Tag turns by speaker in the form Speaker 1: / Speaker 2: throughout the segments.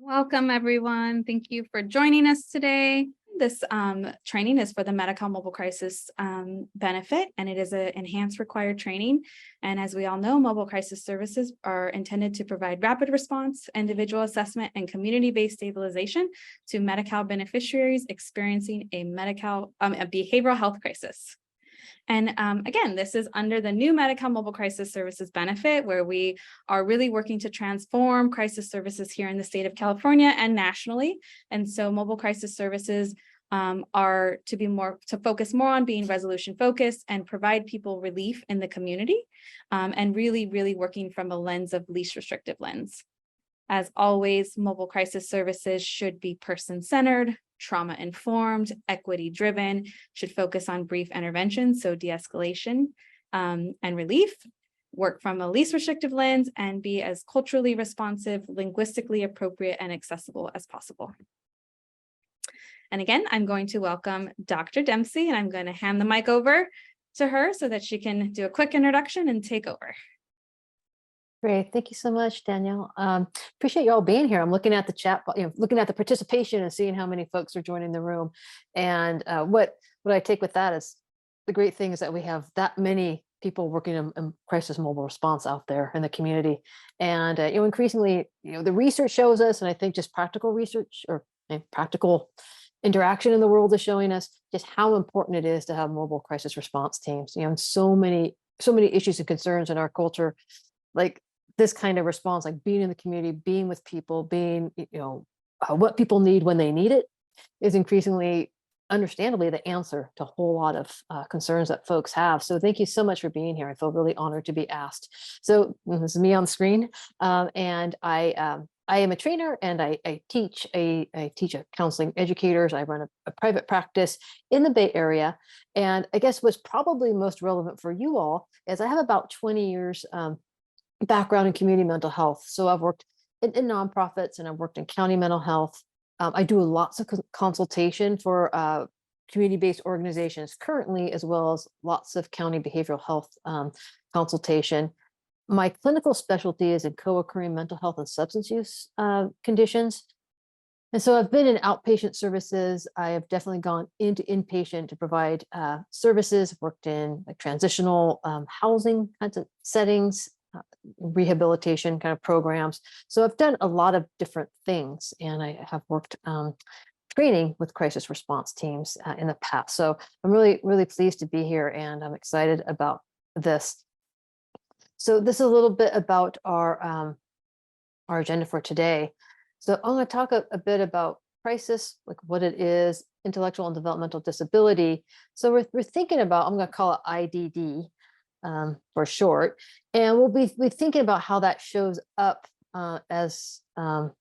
Speaker 1: Welcome, everyone. Thank you for joining us today. This training is for the Medi-Cal Mobile Crisis benefit, and it is an enhanced required training. And as we all know, mobile crisis services are intended to provide rapid response, individual assessment, and community-based stabilization to Medi-Cal beneficiaries experiencing a behavioral health crisis. And again, this is under the new Medi-Cal Mobile Crisis Services benefit, where we are really working to transform crisis services here in the state of California and nationally. And so mobile crisis services are to focus more on being resolution focused and provide people relief in the community, and really working from a lens of least restrictive lens. As always, mobile crisis services should be person-centered, trauma-informed, equity-driven, should focus on brief interventions, so de-escalation and relief, work from a least restrictive lens, and be as culturally responsive, linguistically appropriate, and accessible as possible. And again, I'm going to welcome Dr. Dempsey, and I'm going to hand the mic over to her so that she can do a quick introduction and take over.
Speaker 2: Great. Thank you so much, Danielle. Appreciate you all being here. I'm looking at the chat, looking at the participation and seeing how many folks are joining the room. And what I take with that is the great thing is that we have that many people working in crisis mobile response out there in the community. And increasingly, the research shows us, and I think just practical research or practical interaction in the world is showing us just how important it is to have mobile crisis response teams. And so many issues and concerns in our culture, like this kind of response, like being in the community, being with people, being, what people need when they need it, is increasingly, understandably, the answer to a whole lot of concerns that folks have. So thank you so much for being here. I feel really honored to be asked. So this is me on screen, and I am a trainer, and I teach counseling educators. I run a private practice in the Bay Area. And I guess what's probably most relevant for you all is I have about 20 years background in community mental health. So I've worked in nonprofits, and I've worked in county mental health. I do lots of consultation for community-based organizations currently, as well as lots of county behavioral health consultation. My clinical specialty is in co-occurring mental health and substance use conditions. And so I've been in outpatient services. I have definitely gone into inpatient to provide services, worked in like transitional housing kinds of settings, rehabilitation kind of programs. So I've done a lot of different things, and I have worked training with crisis response teams in the past. So I'm really pleased to be here, and I'm excited about this. So this is a little bit about our agenda for today. So I'm going to talk a bit about crisis, like what it is, intellectual and developmental disability. So we're thinking about, I'm going to call it IDD for short, and we'll be thinking about how that shows up as a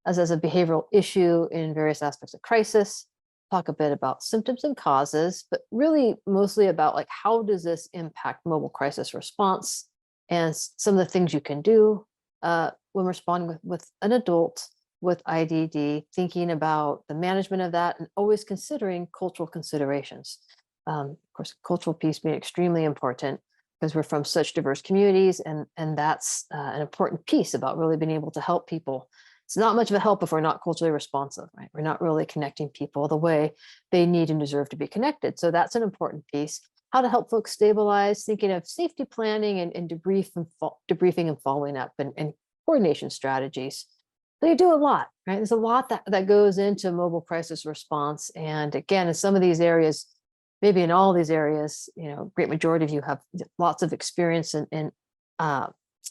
Speaker 2: behavioral issue in various aspects of crisis. Talk a bit about symptoms and causes, but really mostly about like how does this impact mobile crisis response, and some of the things you can do when responding with an adult with IDD, thinking about the management of that, and always considering cultural considerations. Of course, cultural piece being extremely important because we're from such diverse communities, and that's an important piece about really being able to help people. It's not much of a help if we're not culturally responsive, right? We're not really connecting people the way they need and deserve to be connected. So that's an important piece. How to help folks stabilize, thinking of safety planning and debriefing and following up and coordination strategies. So you do a lot, right? There's a lot that goes into mobile crisis response. And again, in some of these areas, maybe in all these areas, great majority of you have lots of experience and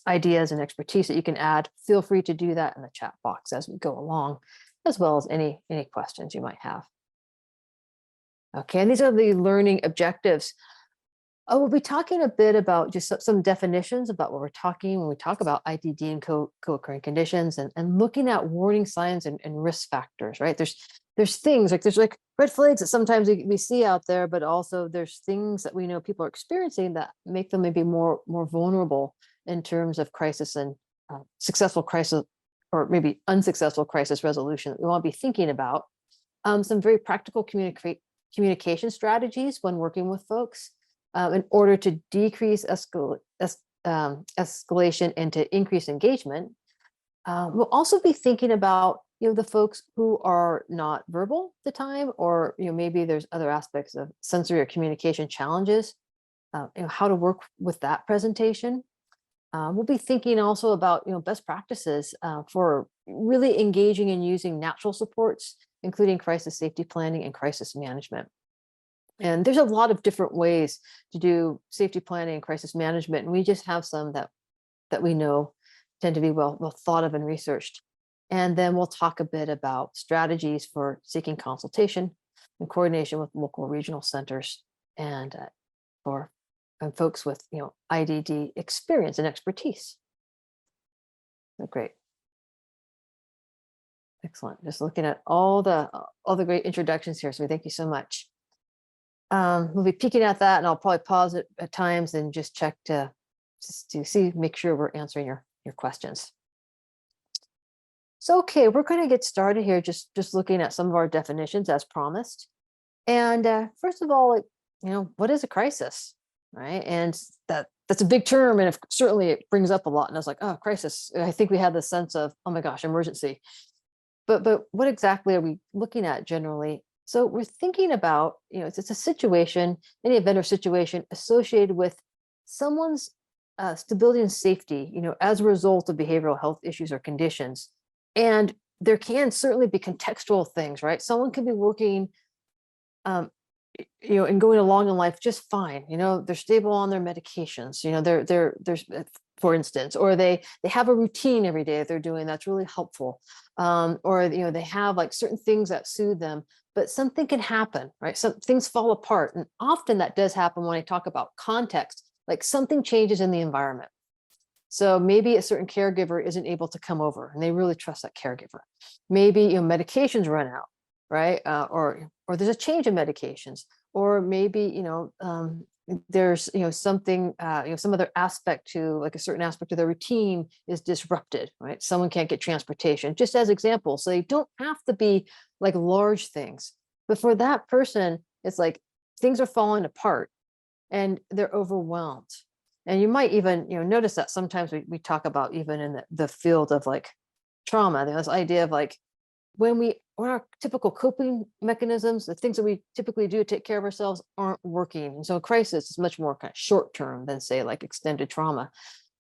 Speaker 2: ideas and expertise that you can add. Feel free to do that in the chat box as we go along, as well as any questions you might have. Okay, and these are the learning objectives. We'll be talking a bit about just some definitions about what we're talking when we talk about IDD and co-occurring conditions, and looking at warning signs and risk factors, right? There's things there's red flags that sometimes we see out there, but also there's things that we know people are experiencing that make them maybe more vulnerable in terms of crisis and successful crisis, or maybe unsuccessful crisis resolution that we want to be thinking about. Some very practical communication strategies when working with folks in order to decrease escalation and to increase engagement. We'll also be thinking about, the folks who are not verbal at the time, or, maybe there's other aspects of sensory or communication challenges, how to work with that presentation. We'll be thinking also about, best practices for really engaging and using natural supports, including crisis safety planning and crisis management. And there's a lot of different ways to do safety planning and crisis management, and we just have some that we know tend to be well thought of and researched. And then we'll talk a bit about strategies for seeking consultation in coordination with local regional centers and for folks with IDD experience and expertise. So great, excellent. Just looking at all the great introductions here. So thank you so much. We'll be peeking at that, and I'll probably pause it at times and just check to see, make sure we're answering your questions. So, okay, we're going to get started here, just looking at some of our definitions as promised. And first of all, what is a crisis, right? And that's a big term, and certainly it brings up a lot. And I was like, oh, crisis. I think we had the sense of, oh my gosh, emergency. But what exactly are we looking at generally? So we're thinking about, it's a situation, any event or situation associated with someone's stability and safety, as a result of behavioral health issues or conditions. And there can certainly be contextual things, right? Someone could be working, and going along in life just fine. They're stable on their medications. There's, for instance, or they have a routine every day that they're doing that's really helpful, or they have like certain things that soothe them. But something can happen, right? Some things fall apart, and often that does happen when I talk about context. Like something changes in the environment. So maybe a certain caregiver isn't able to come over, and they really trust that caregiver. Maybe medications run out, right? Or there's a change in medications, or maybe there's something some other aspect to, like a certain aspect of their routine is disrupted, right? Someone can't get transportation, just as examples. So they don't have to be like large things, but for that person, it's like things are falling apart and they're overwhelmed. And you might even notice that sometimes we talk about, even in the field of like trauma, this idea of like when our typical coping mechanisms, the things that we typically do to take care of ourselves, aren't working. And so a crisis is much more kind of short term than, say, like extended trauma.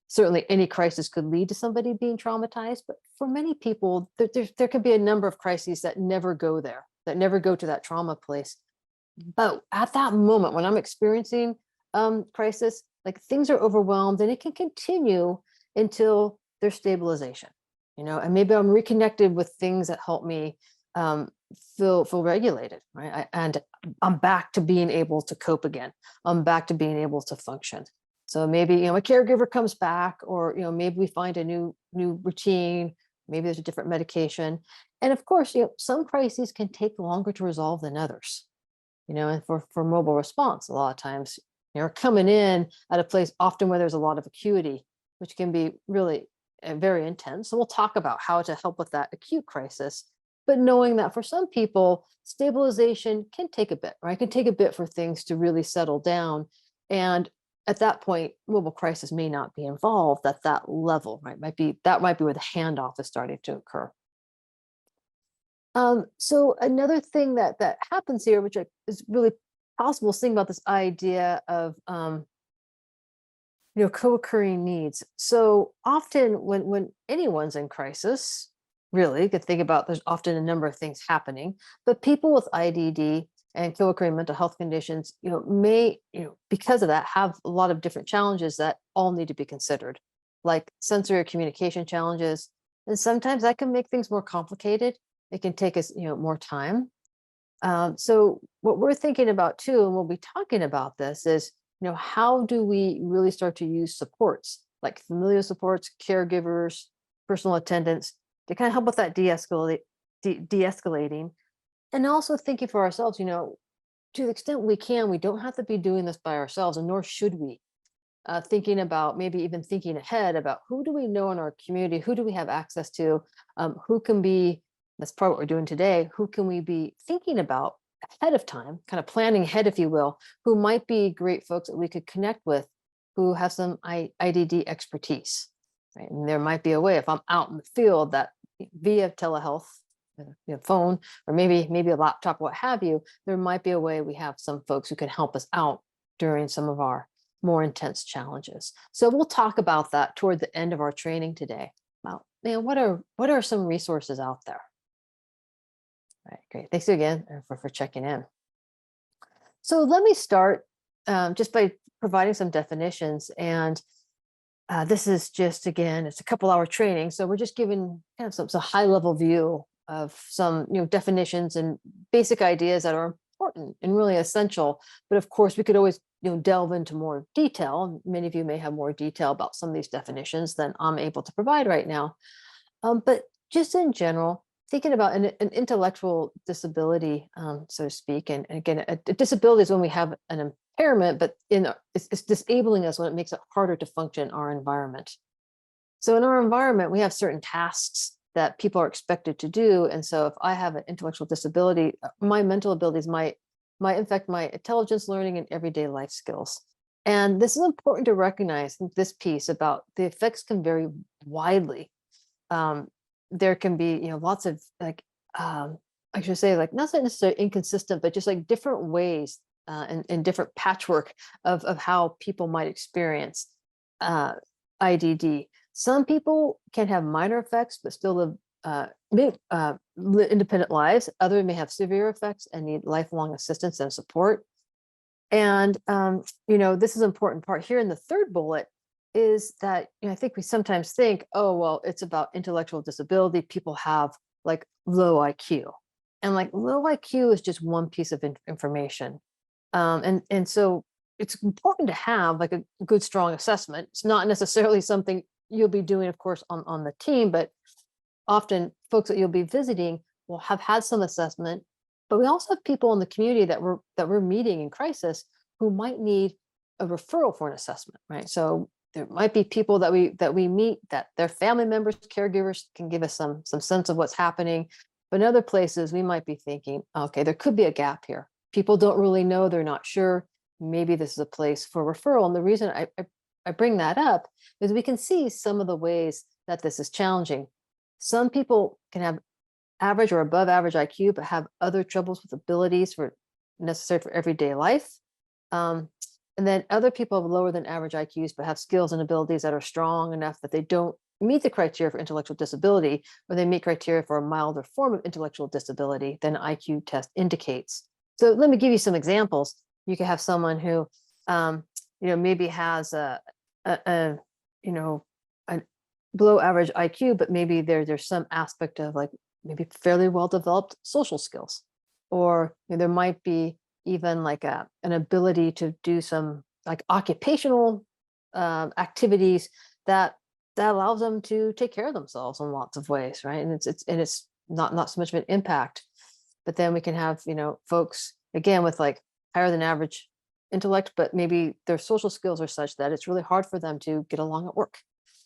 Speaker 2: Certainly any crisis could lead to somebody being traumatized, but for many people, there could be a number of crises that never go there, that never go to that trauma place. But at that moment when I'm experiencing crisis, like things are overwhelmed, and it can continue until there's stabilization, and maybe I'm reconnected with things that help me feel regulated, right? And I'm back to being able to cope again. I'm back to being able to function. So maybe a caregiver comes back, or maybe we find a new routine. Maybe there's a different medication, and of course, some crises can take longer to resolve than others. And for mobile response, a lot of times coming in at a place often where there's a lot of acuity, which can be really very intense. So we'll talk about how to help with that acute crisis, but knowing that for some people, stabilization can take a bit, right? It can take a bit for things to really settle down. And at that point, mobile crisis may not be involved at that level, right? That might be where the handoff is starting to occur. So another thing that happens here, which is really possible, thing about this idea of co-occurring needs. So often when anyone's in crisis, really, you could think about, there's often a number of things happening, but people with IDD and co-occurring mental health conditions, may, because of that, have a lot of different challenges that all need to be considered, like sensory or communication challenges. And sometimes that can make things more complicated. It can take us, more time. So what we're thinking about too, and we'll be talking about this, is how do we really start to use supports like familial supports, caregivers, personal attendants, to kind of help with that de-escalating, and also thinking for ourselves, to the extent we can, we don't have to be doing this by ourselves, and nor should we. Thinking about, maybe even thinking ahead about, who do we know in our community, who do we have access to, who can be, that's part of what we're doing today, who can we be thinking about ahead of time, kind of planning ahead, if you will, who might be great folks that we could connect with, who have some IDD expertise. right? And there might be a way if I'm out in the field that via telehealth, phone, or maybe a laptop, what have you, there might be a way we have some folks who can help us out during some of our more intense challenges. So we'll talk about that toward the end of our training today. About, what are some resources out there? All right, great. Thanks again for checking in. So let me start just by providing some definitions. And this is just, again, it's a couple-hour training. So we're just giving kind of some high level view of some definitions and basic ideas that are important and really essential. But of course, we could always delve into more detail. Many of you may have more detail about some of these definitions than I'm able to provide right now. But just in general, thinking about an intellectual disability, so to speak, and again, a disability is when we have an impairment, but it's disabling us when it makes it harder to function in our environment. So in our environment, we have certain tasks that people are expected to do. And so if I have an intellectual disability, my mental abilities might affect my intelligence, learning, and everyday life skills. And this is important to recognize this piece about the effects can vary widely. There can be, lots of I should say not necessarily inconsistent, but just like different ways and different patchwork of how people might experience IDD. Some people can have minor effects, but still live independent lives. Others may have severe effects and need lifelong assistance and support. And, this is an important part here in the third bullet is that I think we sometimes think, oh, well, it's about intellectual disability. People have low IQ, and low IQ is just one piece of information. And so it's important to have a good, strong assessment. It's not necessarily something you'll be doing, of course, on the team, but often folks that you'll be visiting will have had some assessment. But we also have people in the community that we're meeting in crisis who might need a referral for an assessment, right? So there might be people that we meet that their family members, caregivers can give us some sense of what's happening. But in other places, we might be thinking, okay, there could be a gap here. People don't really know, they're not sure. Maybe this is a place for referral. And the reason I bring that up is we can see some of the ways that this is challenging. Some people can have average or above average IQ, but have other troubles with abilities necessary for everyday life. And then other people have lower than average IQs, but have skills and abilities that are strong enough that they don't meet the criteria for intellectual disability, or they meet criteria for a milder form of intellectual disability than an IQ test indicates. So let me give you some examples. You could have someone who, maybe has a below average IQ, but maybe there's some aspect of maybe fairly well developed social skills, or there might be even an ability to do some occupational activities that allows them to take care of themselves in lots of ways, right? And it's not so much of an impact. But then we can have folks again with higher than average intellect, but maybe their social skills are such that it's really hard for them to get along at work.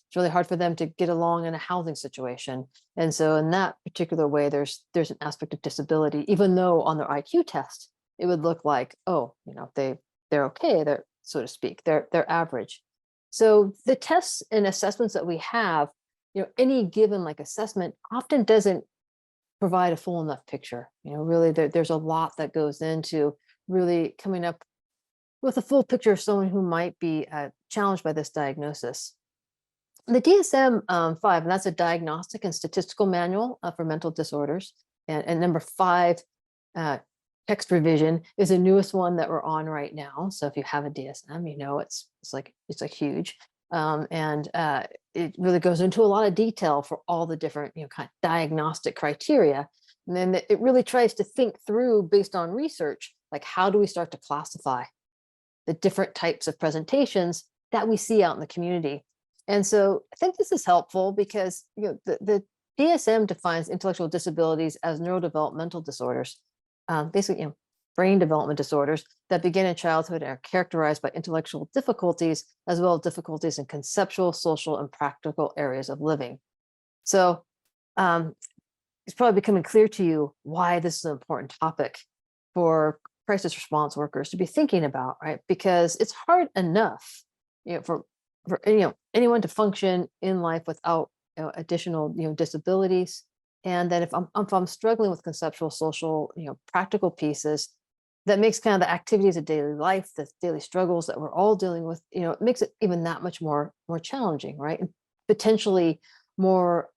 Speaker 2: It's really hard for them to get along in a housing situation. And so in that particular way, there's an aspect of disability, even though on their IQ test, it would look like, oh, they're okay, they're, so to speak, they're average. So the tests and assessments that we have, any given assessment often doesn't provide a full enough picture. Really there's a lot that goes into really coming up with a full picture of someone who might be challenged by this diagnosis. The DSM-5, and that's a diagnostic and statistical manual for mental disorders. And number 5, text revision, is the newest one that we're on right now. So if you have a DSM, it's huge. And it really goes into a lot of detail for all the different kind of diagnostic criteria. And then it really tries to think through, based on research, how do we start to classify the different types of presentations that we see out in the community. And so I think this is helpful because the DSM defines intellectual disabilities as neurodevelopmental disorders, basically brain development disorders that begin in childhood and are characterized by intellectual difficulties, as well as difficulties in conceptual, social, and practical areas of living. So it's probably becoming clear to you why this is an important topic for crisis response workers to be thinking about, right? Because it's hard enough, for for anyone to function in life without additional disabilities. And then if I'm struggling with conceptual, social, practical pieces, that makes kind of the activities of daily life, the daily struggles that we're all dealing with, it makes it even that much more challenging, right? And potentially more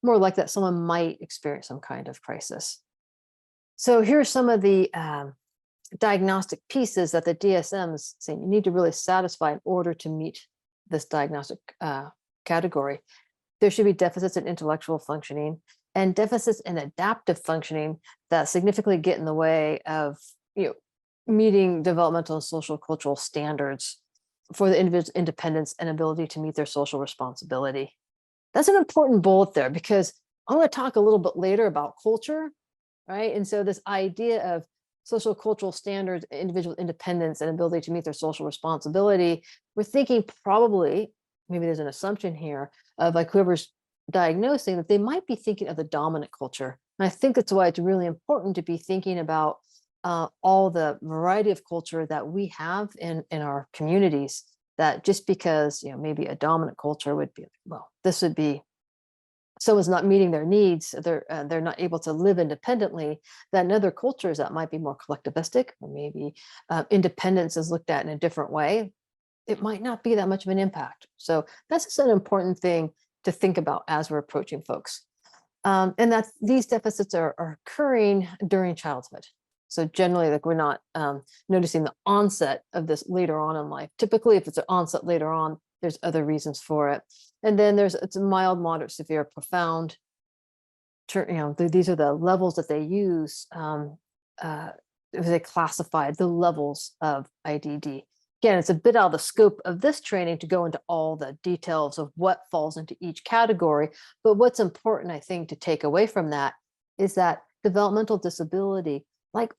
Speaker 2: like that someone might experience some kind of crisis. So here's some of the diagnostic pieces that the DSM is saying you need to really satisfy in order to meet this diagnostic category. There should be deficits in intellectual functioning and deficits in adaptive functioning that significantly get in the way of meeting developmental and social cultural standards for the individual's independence and ability to meet their social responsibility. That's an important bullet there, because I'm going to talk a little bit later about culture, right? And so this idea of social cultural standards, individual independence, and ability to meet their social responsibility, we're thinking probably, maybe there's an assumption here of like whoever's diagnosing, that they might be thinking of the dominant culture. And I think that's why it's really important to be thinking about all the variety of culture that we have in our communities, that just because maybe a dominant culture would be, well, this would be someone's not meeting their needs, they're not able to live independently, that in other cultures that might be more collectivistic, or maybe independence is looked at in a different way, it might not be that much of an impact. So that's just an important thing to think about as we're approaching folks. And that these deficits are occurring during childhood. So generally, like, we're not noticing the onset of this later on in life. Typically, if it's an onset later on, there's other reasons for it. And then it's a mild, moderate, severe, profound. These are the levels that they use. They classified the levels of IDD. Again, it's a bit out of the scope of this training to go into all the details of what falls into each category. But what's important, I think, to take away from that is that developmental disability, like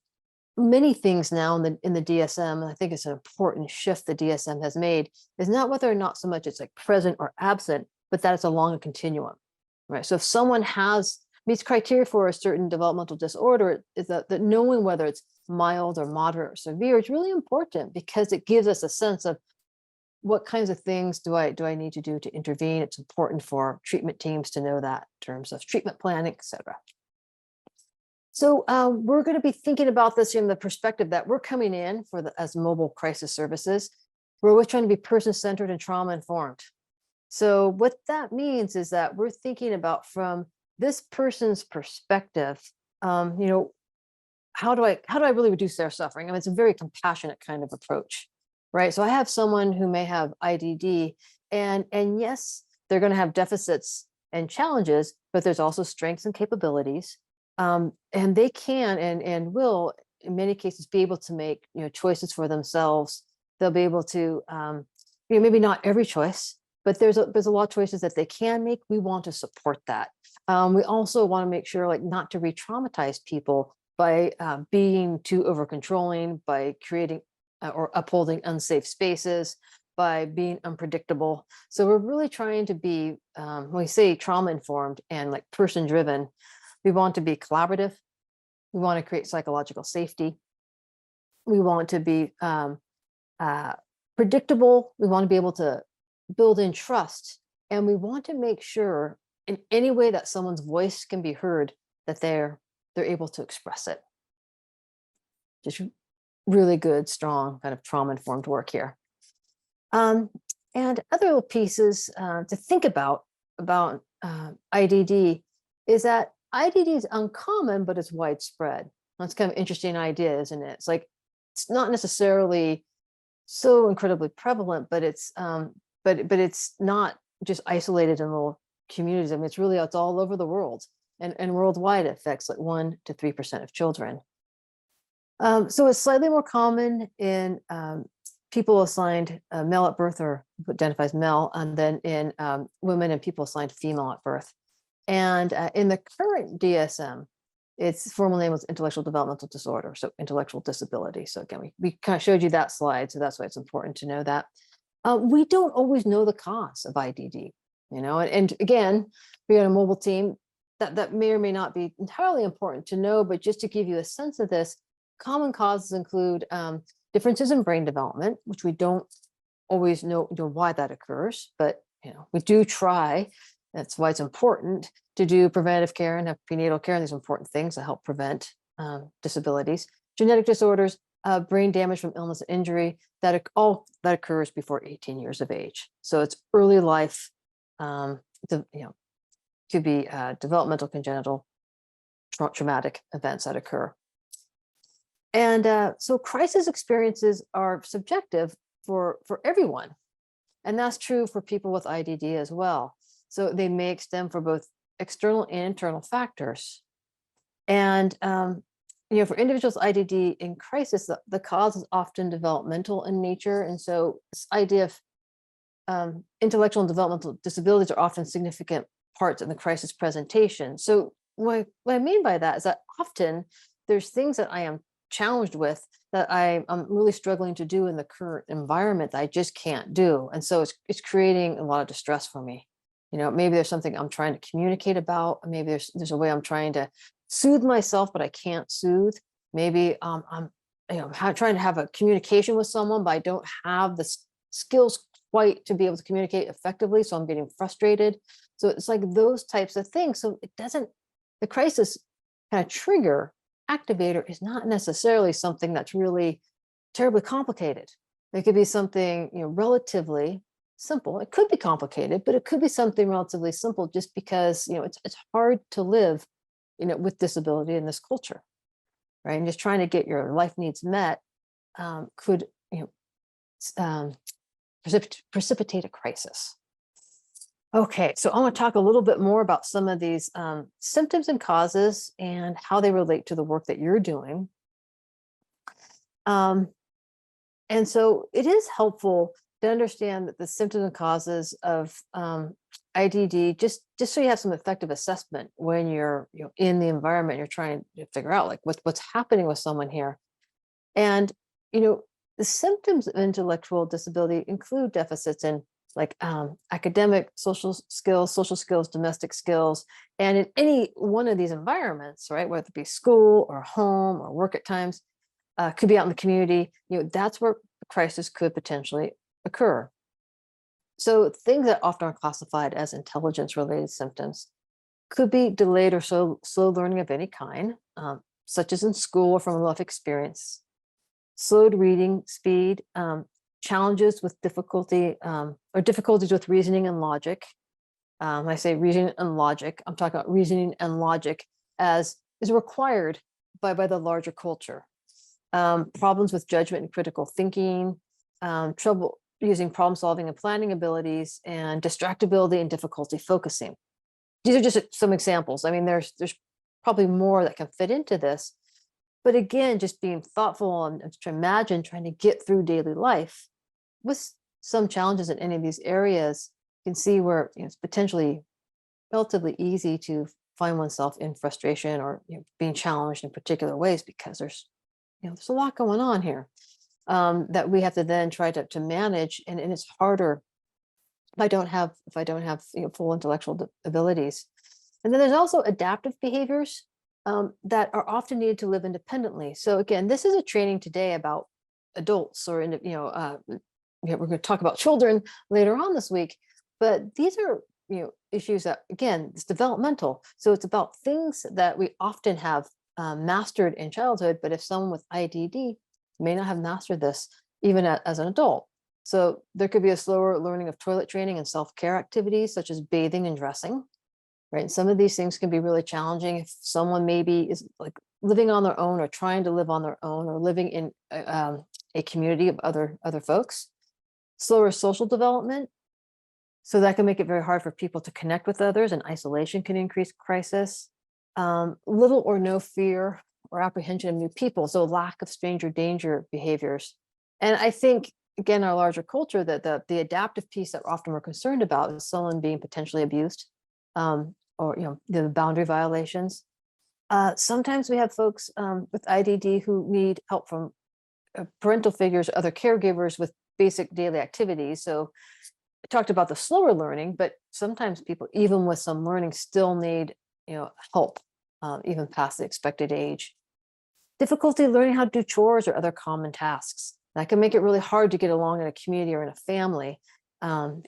Speaker 2: many things now in the DSM, and I think it's an important shift the DSM has made, is not whether or not so much it's like present or absent, but that it's along a continuum, right? So if someone meets criteria for a certain developmental disorder, is that knowing whether it's mild or moderate or severe is really important, because it gives us a sense of what kinds of things do I need to do to intervene. It's important for treatment teams to know that in terms of treatment planning, et cetera. So we're going to be thinking about this from the perspective that we're coming in as mobile crisis services. We're always trying to be person-centered and trauma-informed. So what that means is that we're thinking about, from this person's perspective, how do I really reduce their suffering? I mean, it's a very compassionate kind of approach, right? So I have someone who may have IDD, and yes, they're going to have deficits and challenges, but there's also strengths and capabilities. And they can and will, in many cases, be able to make choices for themselves. They'll be able to, maybe not every choice, but there's a lot of choices that they can make. We want to support that. We also want to make sure, like, not to re-traumatize people by being too over controlling, by creating or upholding unsafe spaces, by being unpredictable. So we're really trying to be, when we say trauma informed and like person driven, we want to be collaborative. We want to create psychological safety. We want to be predictable. We want to be able to build in trust. And we want to make sure in any way that someone's voice can be heard, that they're able to express it. Just really good, strong kind of trauma-informed work here. And other little pieces to think about IDD is that IDD is uncommon, but it's widespread. That's kind of an interesting idea, isn't it? It's like, it's not necessarily so incredibly prevalent, but it's not just isolated in little communities. I mean, it's all over the world, and worldwide it affects like 1 to 3% of children. So it's slightly more common in people assigned male at birth, or who identifies male, and then in women and people assigned female at birth. And in the current DSM, its formal name was intellectual developmental disorder, so intellectual disability. So again, we kind of showed you that slide, so that's why it's important to know that. We don't always know the cause of IDD, and again, being a mobile team, that may or may not be entirely important to know, but just to give you a sense of this, common causes include differences in brain development, which we don't always know why that occurs, but we do try. That's why it's important to do preventative care and have prenatal care and these important things that help prevent disabilities, genetic disorders, brain damage from illness and injury, all that occurs before 18 years of age. So it's early life, could be developmental, congenital, traumatic events that occur. And so crisis experiences are subjective for everyone. And that's true for people with IDD as well. So they may extend for both external and internal factors. And for individuals with IDD in crisis, the cause is often developmental in nature. And so this idea of intellectual and developmental disabilities are often significant parts in the crisis presentation. So what I mean by that is that often there's things that I am challenged with that I'm really struggling to do in the current environment that I just can't do. And so it's creating a lot of distress for me. Maybe there's something I'm trying to communicate about. Maybe there's a way I'm trying to soothe myself, but I can't soothe. Maybe I'm trying to have a communication with someone, but I don't have the skills quite to be able to communicate effectively. So I'm getting frustrated. So it's like those types of things. So the crisis kind of trigger activator is not necessarily something that's really terribly complicated. It could be something relatively simple. It could be complicated, but it could be something relatively simple just because it's hard to live with disability in this culture, right? And just trying to get your life needs met could precipitate a crisis. Okay, so I want to talk a little bit more about some of these symptoms and causes and how they relate to the work that you're doing. And so it is helpful to understand that the symptoms and causes of IDD, just so you have some effective assessment when you're in the environment, you're trying to figure out like what's happening with someone here. And the symptoms of intellectual disability include deficits in like academic, social skills, domestic skills. And in any one of these environments, right, whether it be school or home or work at times, could be out in the community, that's where a crisis could potentially occur. So things that often are classified as intelligence-related symptoms could be delayed or slow learning of any kind, such as in school or from a life experience, slowed reading speed, challenges with difficulty or difficulties with reasoning and logic. When I say reasoning and logic, I'm talking about reasoning and logic as is required by the larger culture. Problems with judgment and critical thinking, trouble using problem solving and planning abilities, and distractibility and difficulty focusing. These are just some examples. I mean, there's probably more that can fit into this. But again, just being thoughtful and to imagine trying to get through daily life with some challenges in any of these areas, you can see where it's potentially relatively easy to find oneself in frustration or being challenged in particular ways because there's a lot going on here that we have to then try to manage, and it's harder if I don't have full intellectual abilities. And then there's also adaptive behaviors that are often needed to live independently. So again, this is a training today about adults, or we're going to talk about children later on this week, but these are issues that, again, it's developmental. So it's about things that we often have mastered in childhood, but if someone with IDD may not have mastered this even as an adult. So there could be a slower learning of toilet training and self-care activities such as bathing and dressing, right? And some of these things can be really challenging if someone maybe is like living on their own or trying to live on their own or living in a community of other folks. Slower social development. So that can make it very hard for people to connect with others, and isolation can increase crisis. Little or no fear or apprehension of new people. So lack of stranger danger behaviors. And I think, again, our larger culture, that the adaptive piece that often we're concerned about is someone being potentially abused, or the boundary violations. Sometimes we have folks with IDD who need help from parental figures, other caregivers with basic daily activities. So I talked about the slower learning, but sometimes people, even with some learning, still need help even past the expected age. Difficulty learning how to do chores or other common tasks. That can make it really hard to get along in a community or in a family. Again,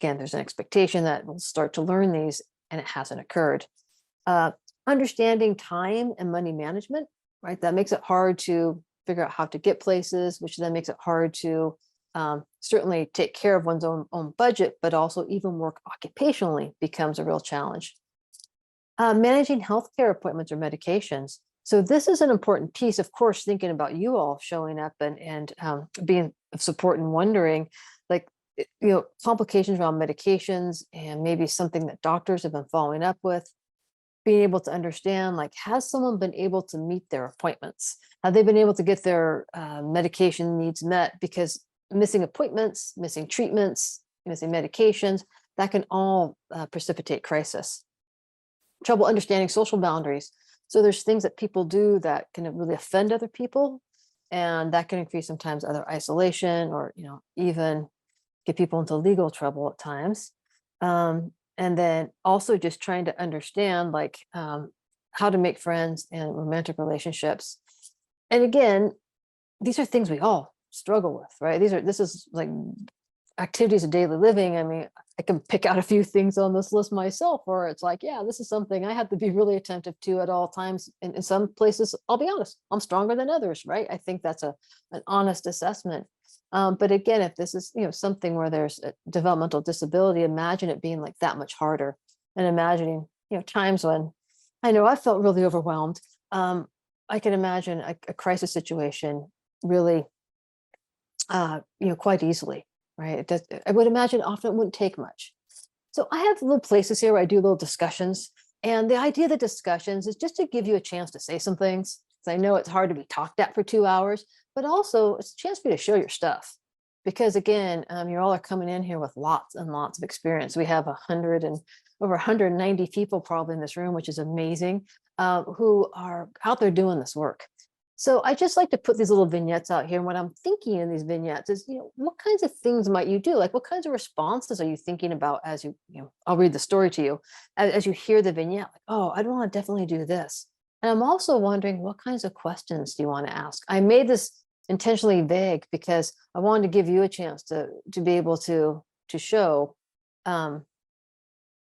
Speaker 2: there's an expectation that we'll start to learn these, and it hasn't occurred. Uh, Understanding time and money management, right? That makes it hard to figure out how to get places, which then makes it hard to certainly take care of one's own budget, but also even work occupationally becomes a real challenge. Managing healthcare appointments or medications. So this is an important piece, of course, thinking about you all showing up and being of support and wondering, like, complications around medications and maybe something that doctors have been following up with, being able to understand, like, has someone been able to meet their appointments? Have they been able to get their medication needs met? Because missing appointments, missing treatments, missing medications, that can all precipitate crisis. Trouble understanding social boundaries. So there's things that people do that can really offend other people, and that can increase sometimes other isolation, or even get people into legal trouble at times. And then also just trying to understand, like, how to make friends and romantic relationships. And again, these are things we all struggle with, right? This is like activities of daily living. I mean, I can pick out a few things on this list myself, where it's like, yeah, this is something I have to be really attentive to at all times. In some places, I'll be honest, I'm stronger than others, right? I think that's an honest assessment. But again, if this is something where there's a developmental disability, imagine it being like that much harder. And imagining times when I know I felt really overwhelmed. I can imagine a crisis situation really quite easily, right? I would imagine often it wouldn't take much. So I have little places here where I do little discussions. And the idea of the discussions is just to give you a chance to say some things. I know it's hard to be talked at for 2 hours, but also it's a chance for you to show your stuff. Because again, you all are coming in here with lots and lots of experience. We have over 190 people probably in this room, which is amazing, who are out there doing this work. So I just like to put these little vignettes out here. And what I'm thinking in these vignettes is, what kinds of things might you do? Like, what kinds of responses are you thinking about as I'll read the story to you, as you hear the vignette, like, oh, I'd want to definitely do this. And I'm also wondering, what kinds of questions do you want to ask? I made this intentionally vague because I wanted to give you a chance to be able to show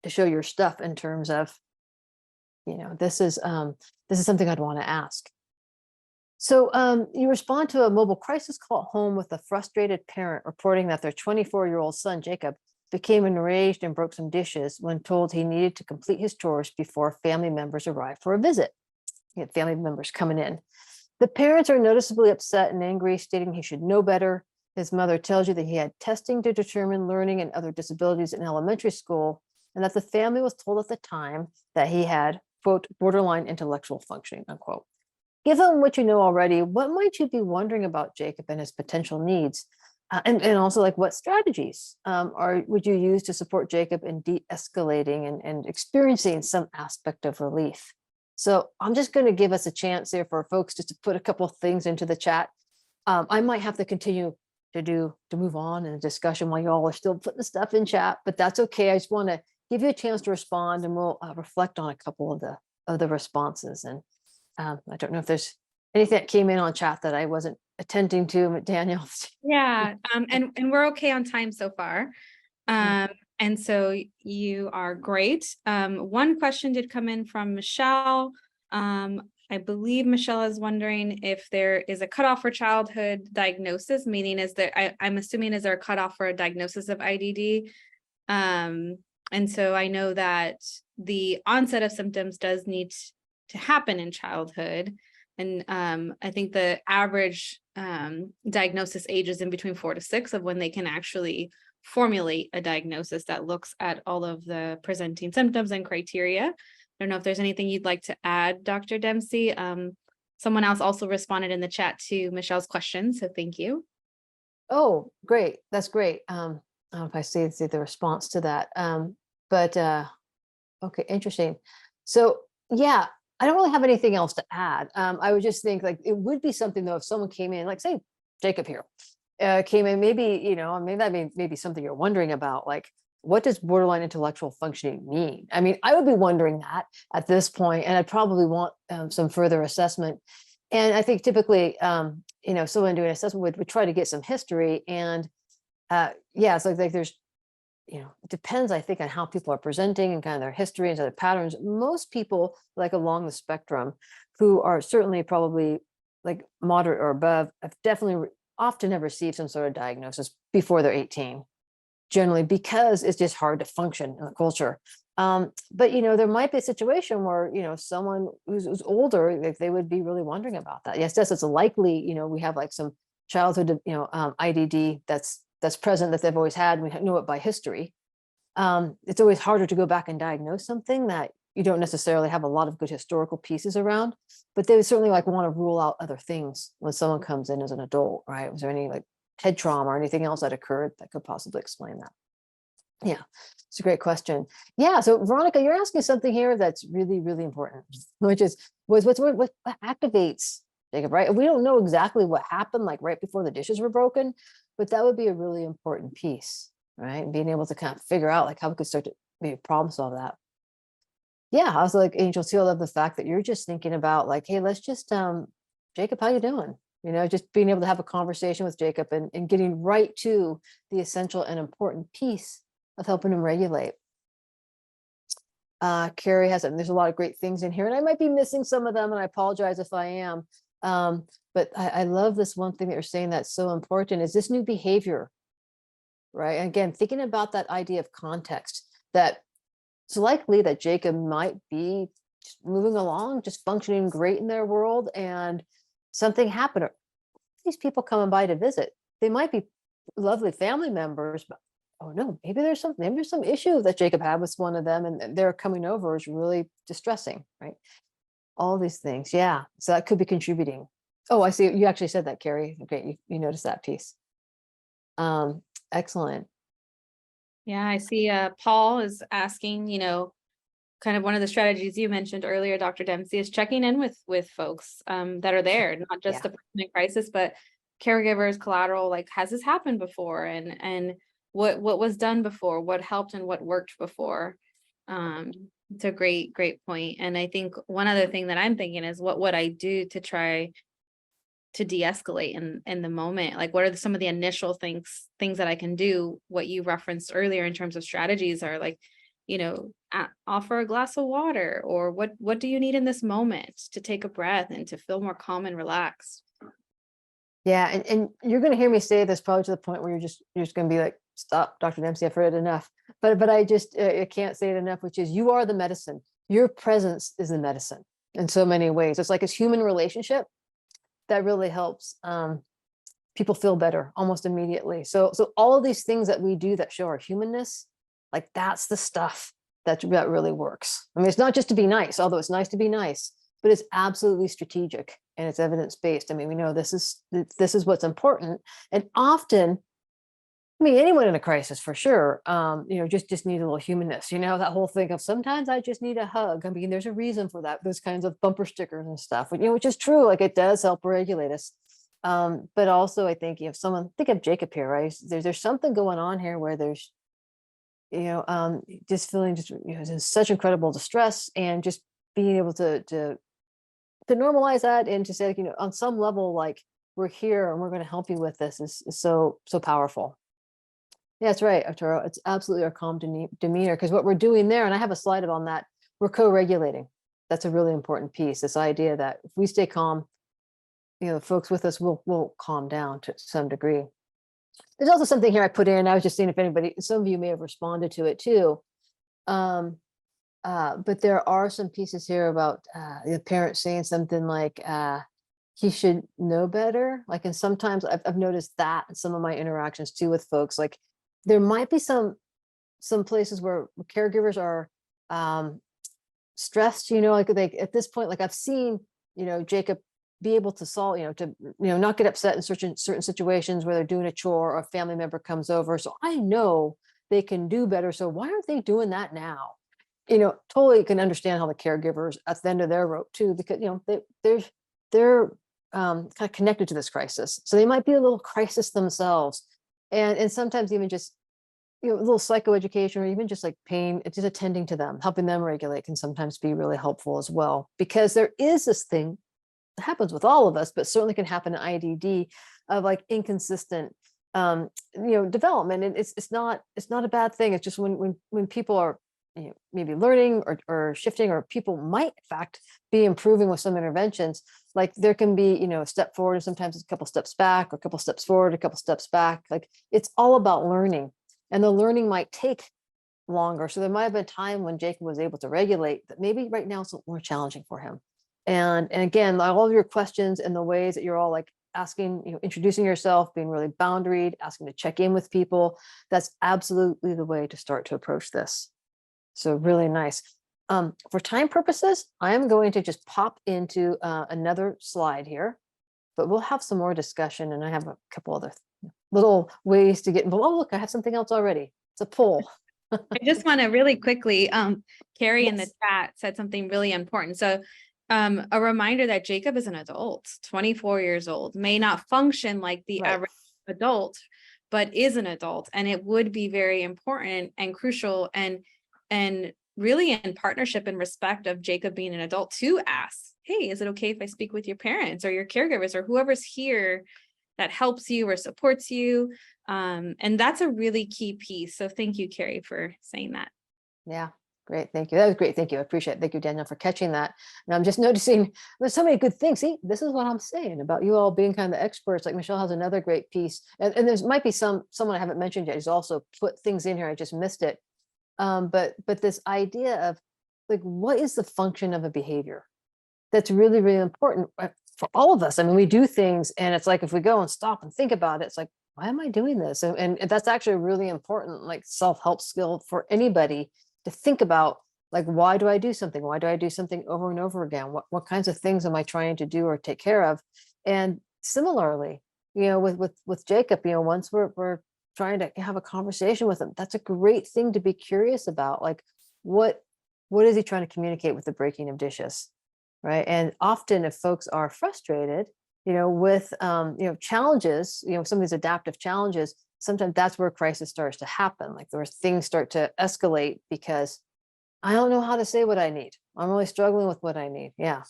Speaker 2: your stuff in terms of, this is something I'd want to ask. So you respond to a mobile crisis call at home with a frustrated parent reporting that their 24-year-old son, Jacob, became enraged and broke some dishes when told he needed to complete his chores before family members arrived for a visit. Family members coming in. The parents are noticeably upset and angry, stating he should know better. His mother tells you that he had testing to determine learning and other disabilities in elementary school, and that the family was told at the time that he had, quote, borderline intellectual functioning, unquote. Given what you know already, what might you be wondering about Jacob and his potential needs? And also, like, what strategies would you use to support Jacob in de-escalating and experiencing some aspect of relief? So I'm just going to give us a chance here for folks just to put a couple of things into the chat. I might have to continue to move on in the discussion while you all are still putting the stuff in chat, but that's okay. I just want to give you a chance to respond, and we'll reflect on a couple of the responses. And I don't know if there's anything that came in on chat that I wasn't attending to, but Daniel.
Speaker 1: Yeah, and we're okay on time so far. And so you are great. One question did come in from Michelle. I believe Michelle is wondering if there is a cutoff for childhood diagnosis, meaning I'm assuming is there a cutoff for a diagnosis of IDD? And so I know that the onset of symptoms does need to happen in childhood. And I think the average diagnosis age is in between 4 to 6 of when they can actually formulate a diagnosis that looks at all of the presenting symptoms and criteria. I don't know if there's anything you'd like to add, Dr. Dempsey. Someone else also responded in the chat to Michelle's question, so thank you.
Speaker 2: Oh, great. That's great. I don't know if I see the response to that. But okay, interesting. So yeah, I don't really have anything else to add. I would just think, like, it would be something though if someone came in, like say Jacob here, came in, maybe, maybe that may be something you're wondering about, like, what does borderline intellectual functioning mean? I mean, I would be wondering that at this point, and I'd probably want some further assessment. And I think typically, someone doing an assessment would try to get some history, and yeah, so like there's, it depends, I think, on how people are presenting and kind of their history and their patterns. Most people, like along the spectrum, who are certainly probably like moderate or above, have definitely often have received some sort of diagnosis before they're 18, generally because it's just hard to function in the culture. But there might be a situation where someone who's older, if they would be really wondering about that. Yes, it's likely. We have like some childhood, IDD that's present that they've always had. We know it by history. It's always harder to go back and diagnose something that you don't necessarily have a lot of good historical pieces around. But they would certainly like want to rule out other things when someone comes in as an adult, right? Was there any like head trauma or anything else that occurred that could possibly explain that? Yeah, it's a great question. Yeah, so Veronica, you're asking something here that's really, really important, which is what activates Jacob, right? We don't know exactly what happened like right before the dishes were broken, but that would be a really important piece, right? And being able to kind of figure out like how we could start to maybe problem solve that. Yeah, I was like, Angel too, I love the fact that you're just thinking about like, hey, let's just Jacob, how you doing? Just being able to have a conversation with Jacob and getting right to the essential and important piece of helping him regulate. Carrie has it, and there's a lot of great things in here, and I might be missing some of them, and I apologize if I am. But I love this one thing that you're saying that's so important is this new behavior, right? And again, thinking about that idea of context, that it's likely that Jacob might be just moving along, just functioning great in their world, and something happened. These people coming by to visit, they might be lovely family members, but oh no, maybe there's some issue that Jacob had with one of them, and their coming over is really distressing, right? All these things, yeah. So that could be contributing. Oh, I see. You actually said that, Carrie. Okay, you noticed that piece. Excellent.
Speaker 1: Yeah, I see Paul is asking, kind of one of the strategies you mentioned earlier, Dr. Dempsey, is checking in with folks that are there, not just the person in crisis, but caregivers, collateral, like, has this happened before? And what was done before, what helped and what worked before. It's a great point. And I think one other thing that I'm thinking is, what would I do to try to de-escalate in the moment? Like, what are some of the initial things that I can do? What you referenced earlier in terms of strategies are like, offer a glass of water, or what do you need in this moment to take a breath and to feel more calm and relaxed?
Speaker 2: Yeah, and you're going to hear me say this probably to the point where you're just going to be like, stop, Dr. Dempsey, I've heard it enough. But I just I can't say it enough, which is you are the medicine. Your presence is the medicine in so many ways. It's like it's human relationship that really helps people feel better almost immediately. So all of these things that we do that show our humanness, like that's the stuff that really works. I mean, it's not just to be nice, although it's nice to be nice, but it's absolutely strategic and it's evidence-based. I mean, we know this is what's important. And often, I mean, anyone in a crisis for sure, just need a little humanness, that whole thing of sometimes I just need a hug. I mean, there's a reason for that, those kinds of bumper stickers and stuff, which is true. Like it does help regulate us. But also I think if someone, think of Jacob here, right? There's something going on here where there's, just feeling just, in such incredible distress, and just being able to normalize that and to say, like, on some level, like we're here and we're going to help you with this is so powerful. Yeah, that's right, Arturo. It's absolutely our calm demeanor, because what we're doing there, and I have a slide on that, we're co-regulating. That's a really important piece. This idea that if we stay calm, folks with us will calm down to some degree. There's also something here I put in. I was just seeing if some of you may have responded to it too. But there are some pieces here about the parent saying something like, he should know better. Like, and sometimes I've noticed that in some of my interactions too with folks, like there might be some places where caregivers are stressed, like at this point, like I've seen, Jacob be able to solve, not get upset in certain situations where they're doing a chore or a family member comes over. So I know they can do better. So why aren't they doing that now? Totally can understand how the caregivers at the end of their rope too, because, they're kind of connected to this crisis. So they might be a little crisis themselves. And sometimes even just, a little psychoeducation, or even just like pain, it's just attending to them, helping them regulate can sometimes be really helpful as well, because there is this thing happens with all of us, but certainly can happen in IDD, of like inconsistent development. And it's not a bad thing. It's just when people are maybe learning or shifting, or people might in fact be improving with some interventions, like there can be a step forward, and sometimes it's a couple steps back, or a couple steps forward, a couple steps back. Like it's all about learning, and the learning might take longer. So there might have been a time when Jacob was able to regulate, that maybe right now it's more challenging for him. And again, all of your questions and the ways that you're all like asking, introducing yourself, being really boundaried, asking to check in with people, that's absolutely the way to start to approach this. So really nice. For time purposes, I'm going to just pop into another slide here, but we'll have some more discussion, and I have a couple other little ways to get involved. Oh, look, I have something else already. It's a poll.
Speaker 1: I just want to really quickly, Carrie in the
Speaker 2: Yes.
Speaker 1: chat said something really important. So a reminder that Jacob is an adult, 24 years old, may not function like the
Speaker 2: Right.
Speaker 1: average adult, but is an adult. And it would be very important and crucial and really in partnership and respect of Jacob being an adult to ask, hey, is it okay if I speak with your parents or your caregivers or whoever's here that helps you or supports you? And that's a really key piece. So thank you, Carrie, for saying that.
Speaker 2: Yeah. Great. Thank you. That was great. Thank you. I appreciate it. Thank you, Daniel, for catching that. And I'm just noticing there's so many good things. See, this is what I'm saying about you all being kind of the experts. Like Michelle has another great piece. And there's might be someone I haven't mentioned yet who's also put things in here. I just missed it. But this idea of like, what is the function of a behavior? That's really, really important for all of us. I mean, we do things, and it's like, if we go and stop and think about it, it's like, why am I doing this? And that's actually a really important, like, self-help skill for anybody to think about, like, why do I do something? Why do I do something over and over again? What kinds of things am I trying to do or take care of? And similarly, with Jacob, once we're trying to have a conversation with him, that's a great thing to be curious about. Like, what is he trying to communicate with the breaking of dishes? Right. And often if folks are frustrated, with, challenges, some of these adaptive challenges, sometimes that's where crisis starts to happen. Like where things start to escalate because I don't know how to say what I need. I'm really struggling with what I need. Yeah.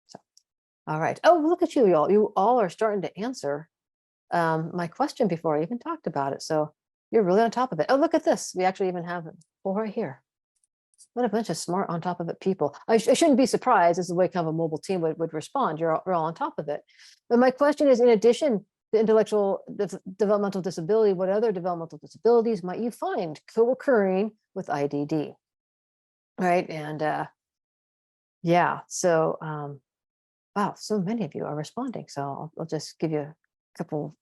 Speaker 2: So, all right. Oh, look at you, y'all. You all are starting to answer my question before I even talked about it. So you're really on top of it. Oh, look at this. We actually even have it right here. What a bunch of smart on top of it people. I shouldn't be surprised. This is the way kind of a mobile team would respond. You're all on top of it. But my question is, in addition to intellectual developmental disability, what other developmental disabilities might you find co-occurring with IDD? Right. And yeah, so wow, so many of you are responding. So I'll just give you a couple,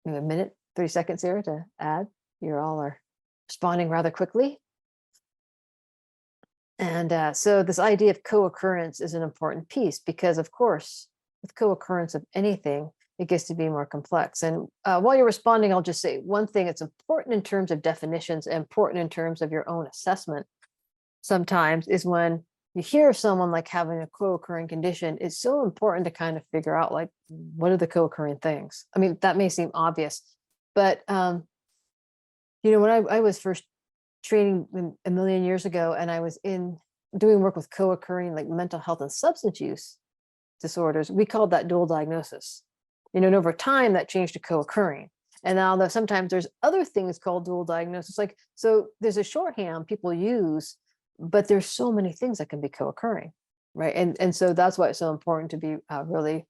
Speaker 2: maybe a minute, 30 seconds here to add. You all are responding rather quickly. And so this idea of co-occurrence is an important piece because, of course, with co-occurrence of anything, it gets to be more complex. And while you're responding, I'll just say one thing that's important in terms of definitions, important in terms of your own assessment sometimes, is when you hear someone like having a co-occurring condition, it's so important to kind of figure out, like, what are the co-occurring things? I mean, that may seem obvious, but when I was first training a million years ago, and I was doing work with co-occurring, like, mental health and substance use disorders, we called that dual diagnosis. And over time that changed to co-occurring. And now though sometimes there's other things called dual diagnosis, like, so there's a shorthand people use, but there's so many things that can be co-occurring, right? And so that's why it's so important to be really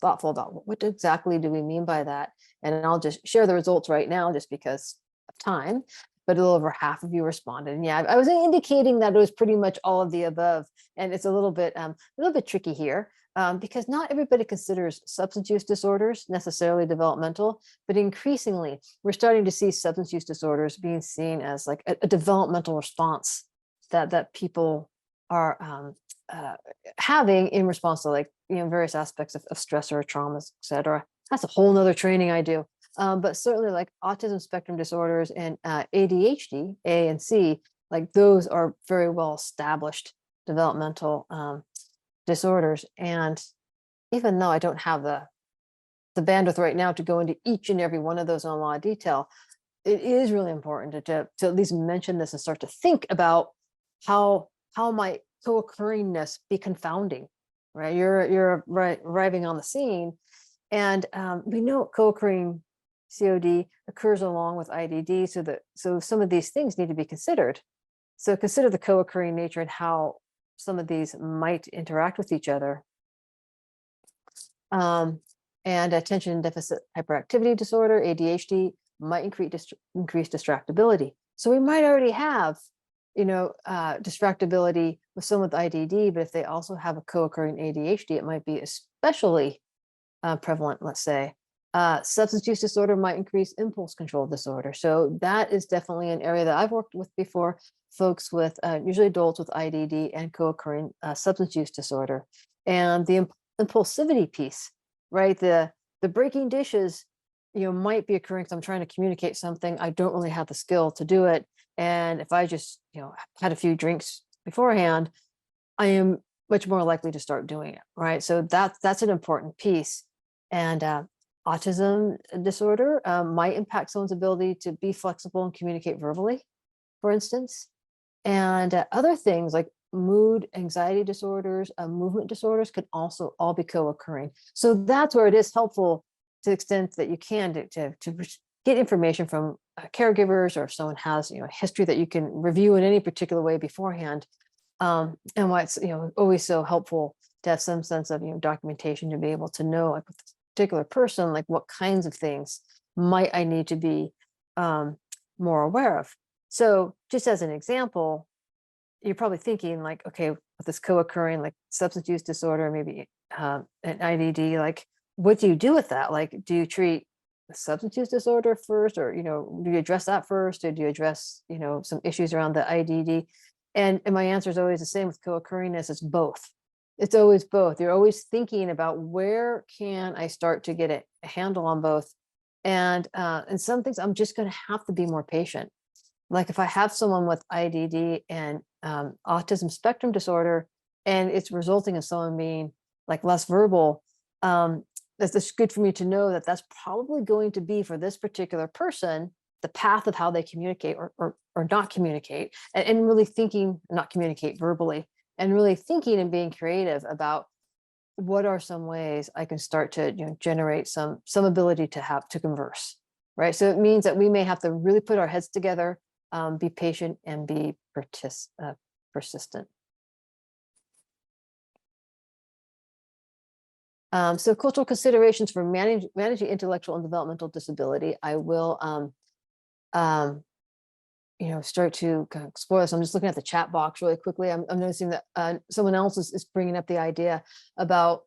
Speaker 2: thoughtful about what exactly do we mean by that. And I'll just share the results right now just because of time. But a little over half of you responded. And yeah, I was indicating that it was pretty much all of the above. And it's a little bit tricky here because not everybody considers substance use disorders necessarily developmental, but increasingly we're starting to see substance use disorders being seen as like a developmental response that people are having in response to, like, various aspects of stress or traumas, et cetera. That's a whole nother training I do. But certainly, like, autism spectrum disorders and ADHD, A and C, like, those are very well established developmental disorders. And even though I don't have the bandwidth right now to go into each and every one of those in a lot of detail, it is really important to at least mention this and start to think about how might co-occurringness be confounding, right? You're arriving on the scene, and we know co-occurring COD occurs along with IDD, so some of these things need to be considered. So consider the co-occurring nature and how some of these might interact with each other. And attention deficit hyperactivity disorder, ADHD, might increase distractibility. So we might already have, distractibility with someone with IDD, but if they also have a co-occurring ADHD, it might be especially prevalent, let's say. Substance use disorder might increase impulse control disorder. So that is definitely an area that I've worked with before, folks with, usually adults with IDD and co-occurring substance use disorder. And the impulsivity piece, right? The breaking dishes, might be occurring because I'm trying to communicate something. I don't really have the skill to do it. And if I just, had a few drinks beforehand, I am much more likely to start doing it, right? So that's an important piece. And autism disorder might impact someone's ability to be flexible and communicate verbally, for instance. And other things like mood, anxiety disorders, movement disorders could also all be co-occurring. So that's where it is helpful to the extent that you can to get information from caregivers, or if someone has a history that you can review in any particular way beforehand. And why it's always so helpful to have some sense of documentation to be able to know, like with this particular person, like what kinds of things might I need to be more aware of. So just as an example, you're probably thinking like, okay, with this co-occurring like substance use disorder, maybe an IDD, like what do you do with that? Like, do you treat the substance use disorder first, or do you address that first, or do you address some issues around the IDD? And my answer is always the same with co-occurringness. It's both. It's always both. You're always thinking about where can I start to get a handle on both. And some things I'm just going to have to be more patient. Like if I have someone with IDD and autism spectrum disorder, and it's resulting in someone being like less verbal, that's good for me to know that that's probably going to be, for this particular person, the path of how they communicate or not communicate, and really thinking, not communicate verbally, and really thinking and being creative about what are some ways I can start to generate some ability to converse, right? So it means that we may have to really put our heads together, be patient, and be persistent. So cultural considerations for managing intellectual and developmental disability. I will start to kind of explore this. I'm just looking at the chat box really quickly. I'm noticing that someone else is bringing up the idea about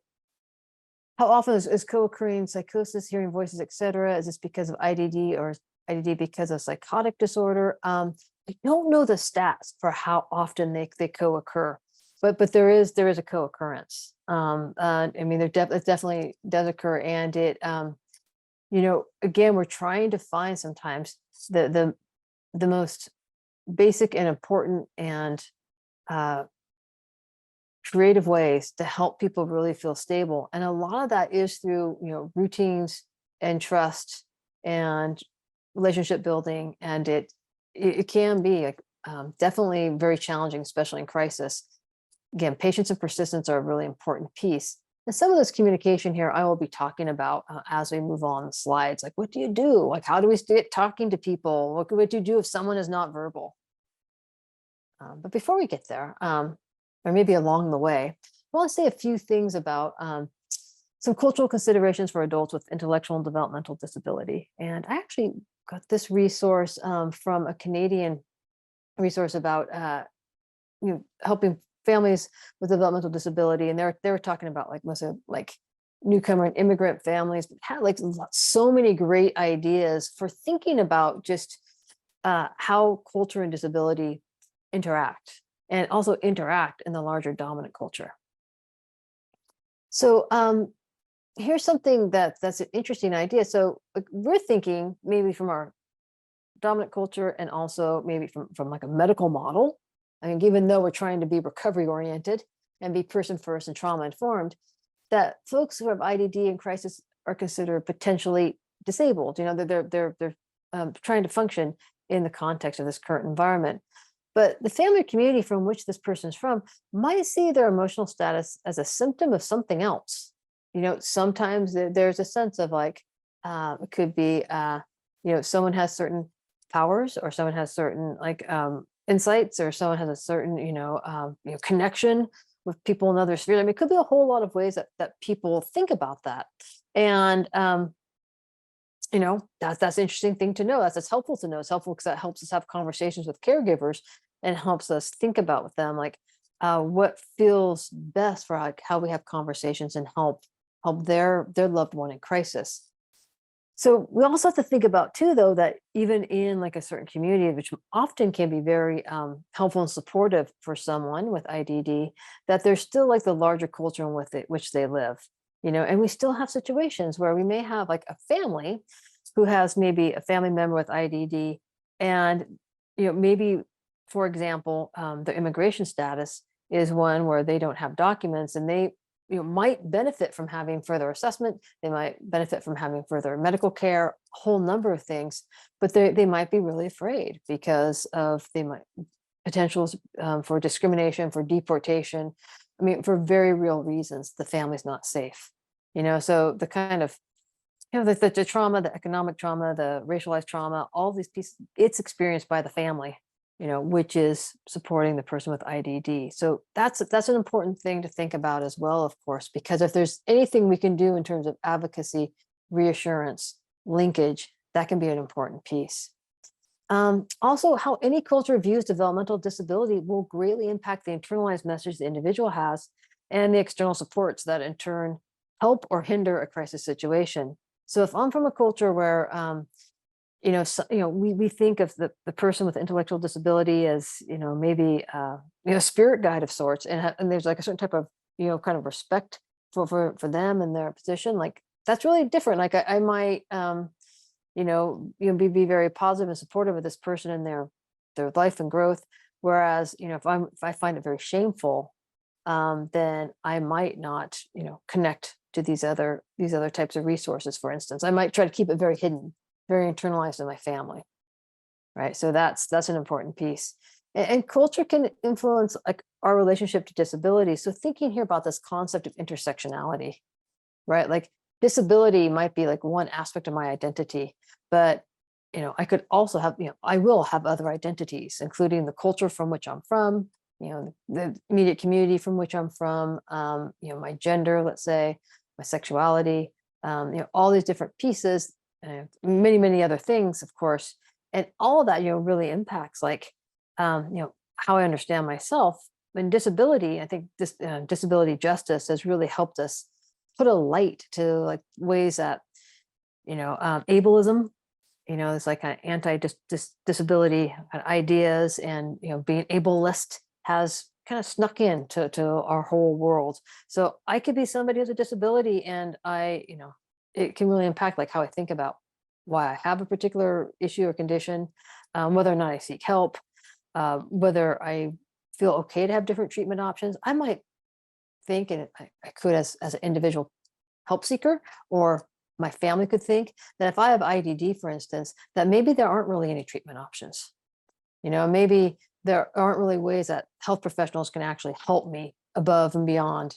Speaker 2: how often is co-occurring psychosis, hearing voices, etc. Is this because of IDD, or is IDD because of psychotic disorder? I don't know the stats for how often they co-occur, but there is a co-occurrence. I mean, it definitely does occur, and it again, we're trying to find sometimes the most basic and important and creative ways to help people really feel stable. And a lot of that is through, routines and trust and relationship building. And it can be like, definitely very challenging, especially in crisis. Again, patience and persistence are a really important piece. And some of this communication here, I will be talking about as we move on the slides. Like, what do you do? Like, how do we get talking to people? What do you do if someone is not verbal? But before we get there, or maybe along the way, I want to say a few things about some cultural considerations for adults with intellectual and developmental disability. And I actually got this resource from a Canadian resource about helping families with developmental disability, and they were talking about like most of like newcomer and immigrant families, but had like so many great ideas for thinking about just how culture and disability interact, and also interact in the larger dominant culture. So here's something that's an interesting idea. So like, we're thinking maybe from our dominant culture, and also maybe from like a medical model. I mean, even though we're trying to be recovery oriented and be person first and trauma informed, that folks who have IDD and crisis are considered potentially disabled. They're trying to function in the context of this current environment. But the family community from which this person's from might see their emotional status as a symptom of something else. Sometimes there's a sense of like, it could be, someone has certain powers, or someone has certain like insights, or someone has a certain, connection with people in other spheres. I mean, it could be a whole lot of ways that people think about that. And, that's an interesting thing to know. That's helpful to know. It's helpful because that helps us have conversations with caregivers and helps us think about with them, like what feels best for like how we have conversations and help their loved one in crisis. So we also have to think about too, though, that even in like a certain community, which often can be very helpful and supportive for someone with IDD, that there's still like the larger culture in which they live. And we still have situations where we may have like a family who has maybe a family member with IDD, and maybe, for example, their immigration status is one where they don't have documents, and they might benefit from having further assessment. They might benefit from having further medical care, a whole number of things, but they might be really afraid because of they might potentials for discrimination, for deportation. I mean, for very real reasons, the family's not safe. So the kind of the trauma, the economic trauma, the racialized trauma, all these pieces, it's experienced by the family, which is supporting the person with IDD. So that's an important thing to think about as well, of course, because if there's anything we can do in terms of advocacy, reassurance, linkage, that can be an important piece. Also, how any culture views developmental disability will greatly impact the internalized message the individual has and the external supports that in turn help or hinder a crisis situation. So if I'm from a culture where we think of the person with intellectual disability as maybe spirit guide of sorts, and there's like a certain type of kind of respect for them and their position, like that's really different. Like I might be very positive and supportive of this person and their life and growth, whereas if I find it very shameful, then I might not connect to these other types of resources. For instance, I might try to keep it very hidden, very internalized in my family, right? So that's an important piece. And culture can influence like our relationship to disability. So thinking here about this concept of intersectionality, right? Like disability might be like one aspect of my identity, but I could also have, I will have other identities, including the culture from which I'm from, the immediate community from which I'm from, my gender, let's say, my sexuality, all these different pieces, many, many other things, of course. And all of that, really impacts like, how I understand myself. And disability, I think this disability justice has really helped us put a light to like ways that, ableism, it's like an anti-disability ideas, and, being ableist has kind of snuck in to our whole world. So I could be somebody with a disability, and it can really impact like how I think about why I have a particular issue or condition, whether or not I seek help, whether I feel okay to have different treatment options. I might think, and I could as an individual help seeker, or my family could think that if I have IDD, for instance, that maybe there aren't really any treatment options. Maybe there aren't really ways that health professionals can actually help me above and beyond,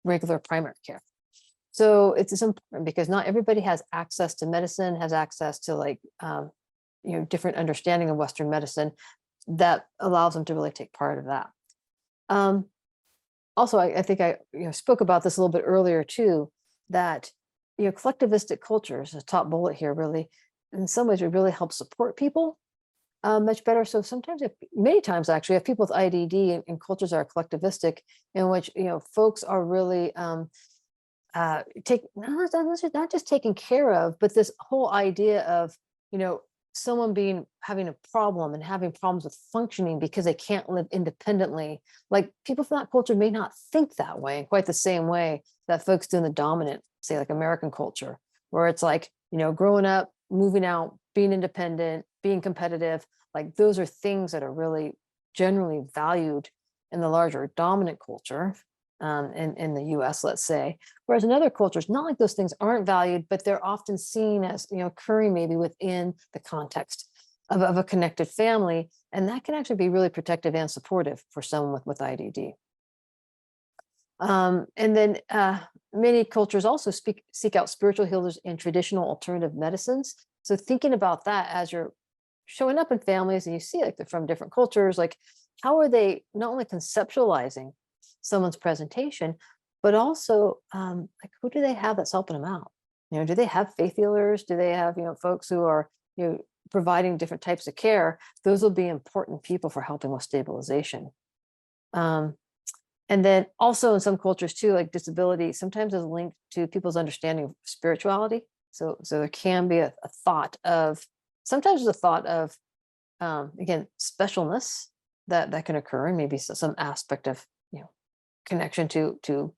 Speaker 2: regular primary care. So it's important because not everybody has access to medicine, has access to like, different understanding of Western medicine that allows them to really take part of that. Also, I think I spoke about this a little bit earlier too, that collectivistic cultures, the top bullet here, really, in some ways, would really help support people much better. So sometimes, many times actually, if people with IDD and cultures are collectivistic, in which folks are really not just taken care of, but this whole idea of someone having a problem and having problems with functioning because they can't live independently. Like people from that culture may not think that way in quite the same way that folks do in the dominant, say like American culture, where it's like, growing up, moving out, being independent, being competitive, like those are things that are really generally valued in the larger dominant culture, in the US, let's say. Whereas in other cultures, not like those things aren't valued, but they're often seen as, occurring maybe within the context of a connected family. And that can actually be really protective and supportive for someone with IDD. And then many cultures also seek out spiritual healers and traditional alternative medicines. So thinking about that as you're showing up in families and you see like they're from different cultures, like how are they not only conceptualizing someone's presentation, but also like who do they have that's helping them out? You know, do they have faith healers? Do they have, folks who are, providing different types of care? Those will be important people for helping with stabilization. And then also in some cultures too, like disability sometimes is linked to people's understanding of spirituality. So there can be a thought of, sometimes there's a thought of, again, specialness that can occur, and maybe some aspect of, connection to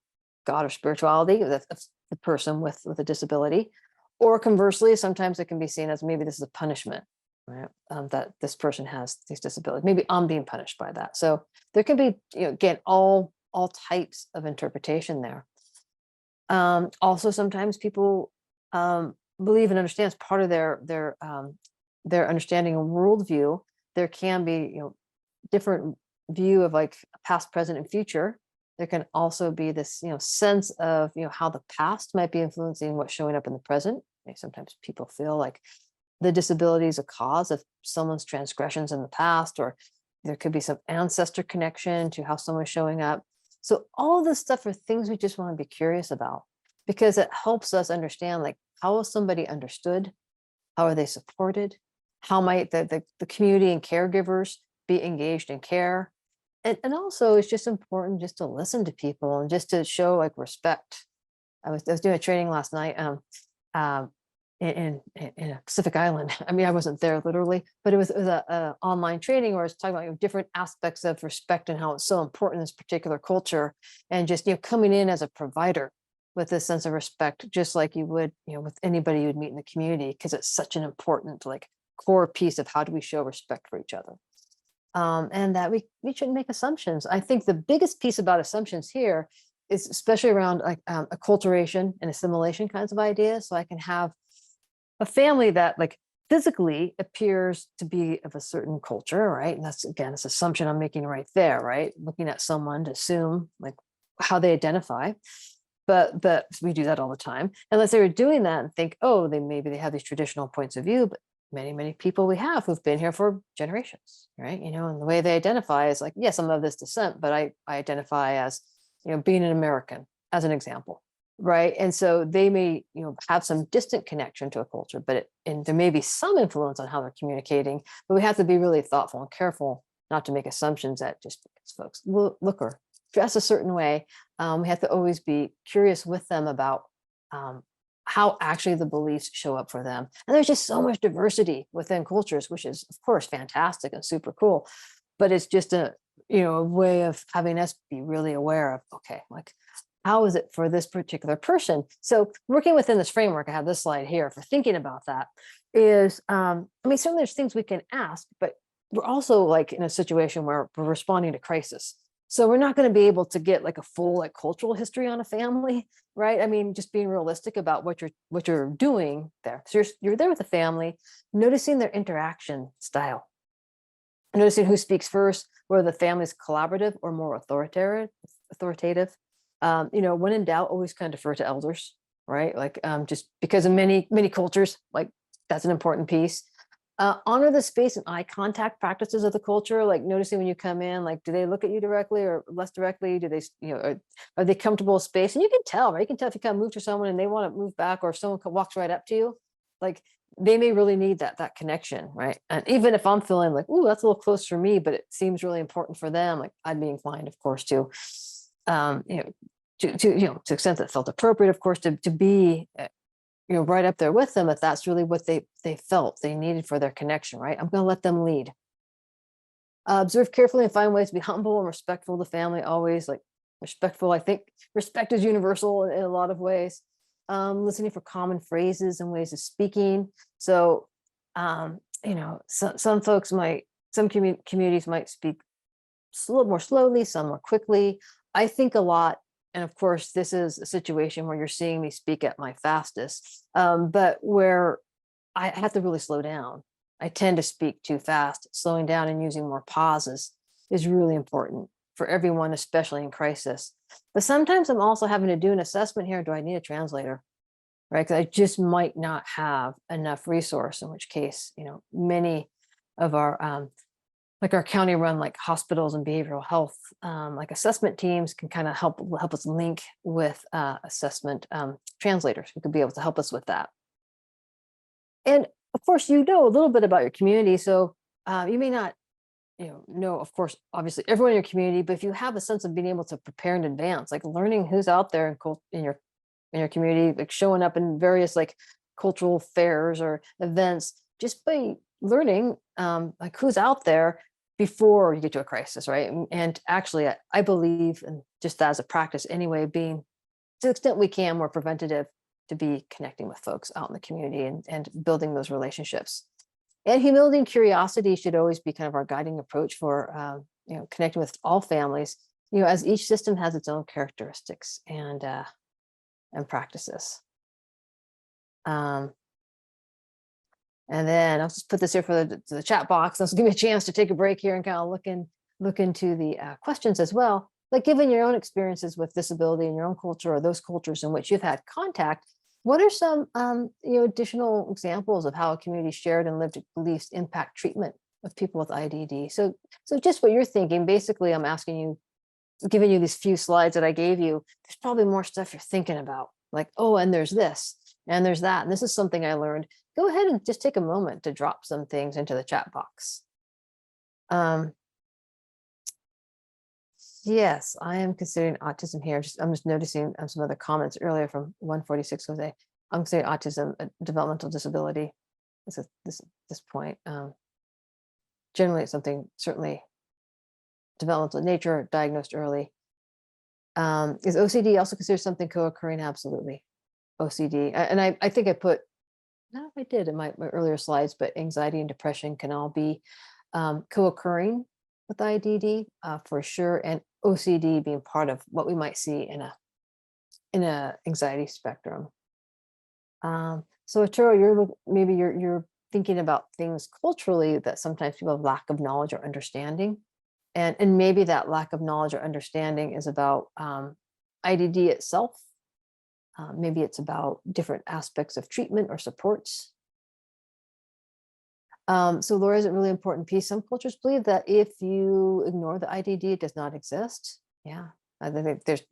Speaker 2: God or spirituality of the person with a disability. Or conversely, sometimes it can be seen as maybe this is a punishment, right? That this person has these disabilities. Maybe I'm being punished by that. So there can be, again, all types of interpretation there. Also, sometimes people believe and understand as part of their understanding and worldview, there can be, different view of like past, present, and future. There can also be this, sense of, how the past might be influencing what's showing up in the present. Sometimes people feel like the disability is a cause of someone's transgressions in the past, or there could be some ancestor connection to how someone's showing up. So all this stuff are things we just want to be curious about, because it helps us understand, like, how is somebody understood? How are they supported? How might the community and caregivers be engaged in care? And also it's just important just to listen to people and just to show like respect. I was doing a training last night in a Pacific Island. I mean, I wasn't there literally, but it was a online training where I was talking about different aspects of respect and how it's so important in this particular culture, and just coming in as a provider with this sense of respect, just like you would with anybody you'd meet in the community, because it's such an important like core piece of how do we show respect for each other. And that we shouldn't make assumptions. I think the biggest piece about assumptions here is especially around like acculturation and assimilation kinds of ideas. So I can have a family that like physically appears to be of a certain culture, right? And that's, again, this assumption I'm making right there, right? Looking at someone to assume like how they identify. But we do that all the time. Unless they were doing that and think, oh, maybe they have these traditional points of view, but many people we have who've been here for generations, right? And the way they identify is like, yes, I'm of this descent, but I identify as, being an American, as an example, right? And so they may, have some distant connection to a culture, and there may be some influence on how they're communicating, but we have to be really thoughtful and careful not to make assumptions that just because folks look or dress a certain way, we have to always be curious with them about how actually the beliefs show up for them. And there's just so much diversity within cultures, which is of course fantastic and super cool, but it's just a way of having us be really aware of, okay, like, how is it for this particular person? So working within this framework, I have this slide here for thinking about that is, I mean, certainly there's things we can ask, but we're also like in a situation where we're responding to crisis. So we're not going to be able to get like a full like cultural history on a family, right? I mean, just being realistic about what you're doing there. So you're there with the family, noticing their interaction style, noticing who speaks first, whether the family's collaborative or more authoritative. When in doubt, always kind of defer to elders, right? Like just because in many cultures, like that's an important piece. Honor the space and eye contact practices of the culture, like noticing when you come in, like, do they look at you directly or less directly? Do they, are they comfortable with space? And you can tell, right? You can tell if you kind of move to someone and they want to move back, or if someone walks right up to you, like they may really need that connection, right? And even if I'm feeling like, ooh, that's a little close for me, but it seems really important for them, like I'd be inclined, of course, to, to the extent that felt appropriate, of course, to be right up there with them if that's really what they felt they needed for their connection, right? I'm going to let them lead. Observe carefully and find ways to be humble and respectful to family, always like respectful. I think respect is universal in a lot of ways. Listening for common phrases and ways of speaking. So, some folks some communities might speak more slowly, some more quickly. I think a lot. And of course, this is a situation where you're seeing me speak at my fastest, but where I have to really slow down I tend to speak too fast. Slowing down and using more pauses is really important for everyone, especially in crisis. But sometimes I'm also having to do an assessment here. Do I need a translator? Right? Because I just might not have enough resource, in which case, many of our like our county run like hospitals and behavioral health like assessment teams can kind of help us link with assessment translators who could be able to help us with that. And of course, a little bit about your community. So you may not, of course, obviously everyone in your community, but if you have a sense of being able to prepare in advance, like learning who's out there in your community, like showing up in various like cultural fairs or events, just by learning like who's out there before you get to a crisis, right? And actually, I believe, and just as a practice anyway, being to the extent we can more preventative, to be connecting with folks out in the community and building those relationships. And humility and curiosity should always be kind of our guiding approach for connecting with all families, as each system has its own characteristics and practices. And then I'll just put this here for the chat box. This will give me a chance to take a break here and kind of look into the questions as well. Like, given your own experiences with disability in your own culture or those cultures in which you've had contact, what are some additional examples of how a community shared and lived beliefs impact treatment of people with IDD? So just what you're thinking. Basically, I'm asking you, giving you these few slides that I gave you. There's probably more stuff you're thinking about, like, oh, and there's this, and there's that, and this is something I learned. Go ahead and just take a moment to drop some things into the chat box. Yes, I am considering autism here. I'm just noticing some other comments earlier from 146 Jose. I'm considering autism a developmental disability. This point. Generally, it's something certainly developmental in nature, diagnosed early. Is OCD also considered something co-occurring? Absolutely. OCD. And I think I put, no, I did in my earlier slides, but anxiety and depression can all be co-occurring with IDD for sure, and OCD being part of what we might see in a anxiety spectrum. So Arturo, you're thinking about things culturally that sometimes people have lack of knowledge or understanding, and maybe that lack of knowledge or understanding is about IDD itself. Maybe it's about different aspects of treatment or supports. So Laura is a really important piece. Some cultures believe that if you ignore the IDD, it does not exist. Yeah, I think there's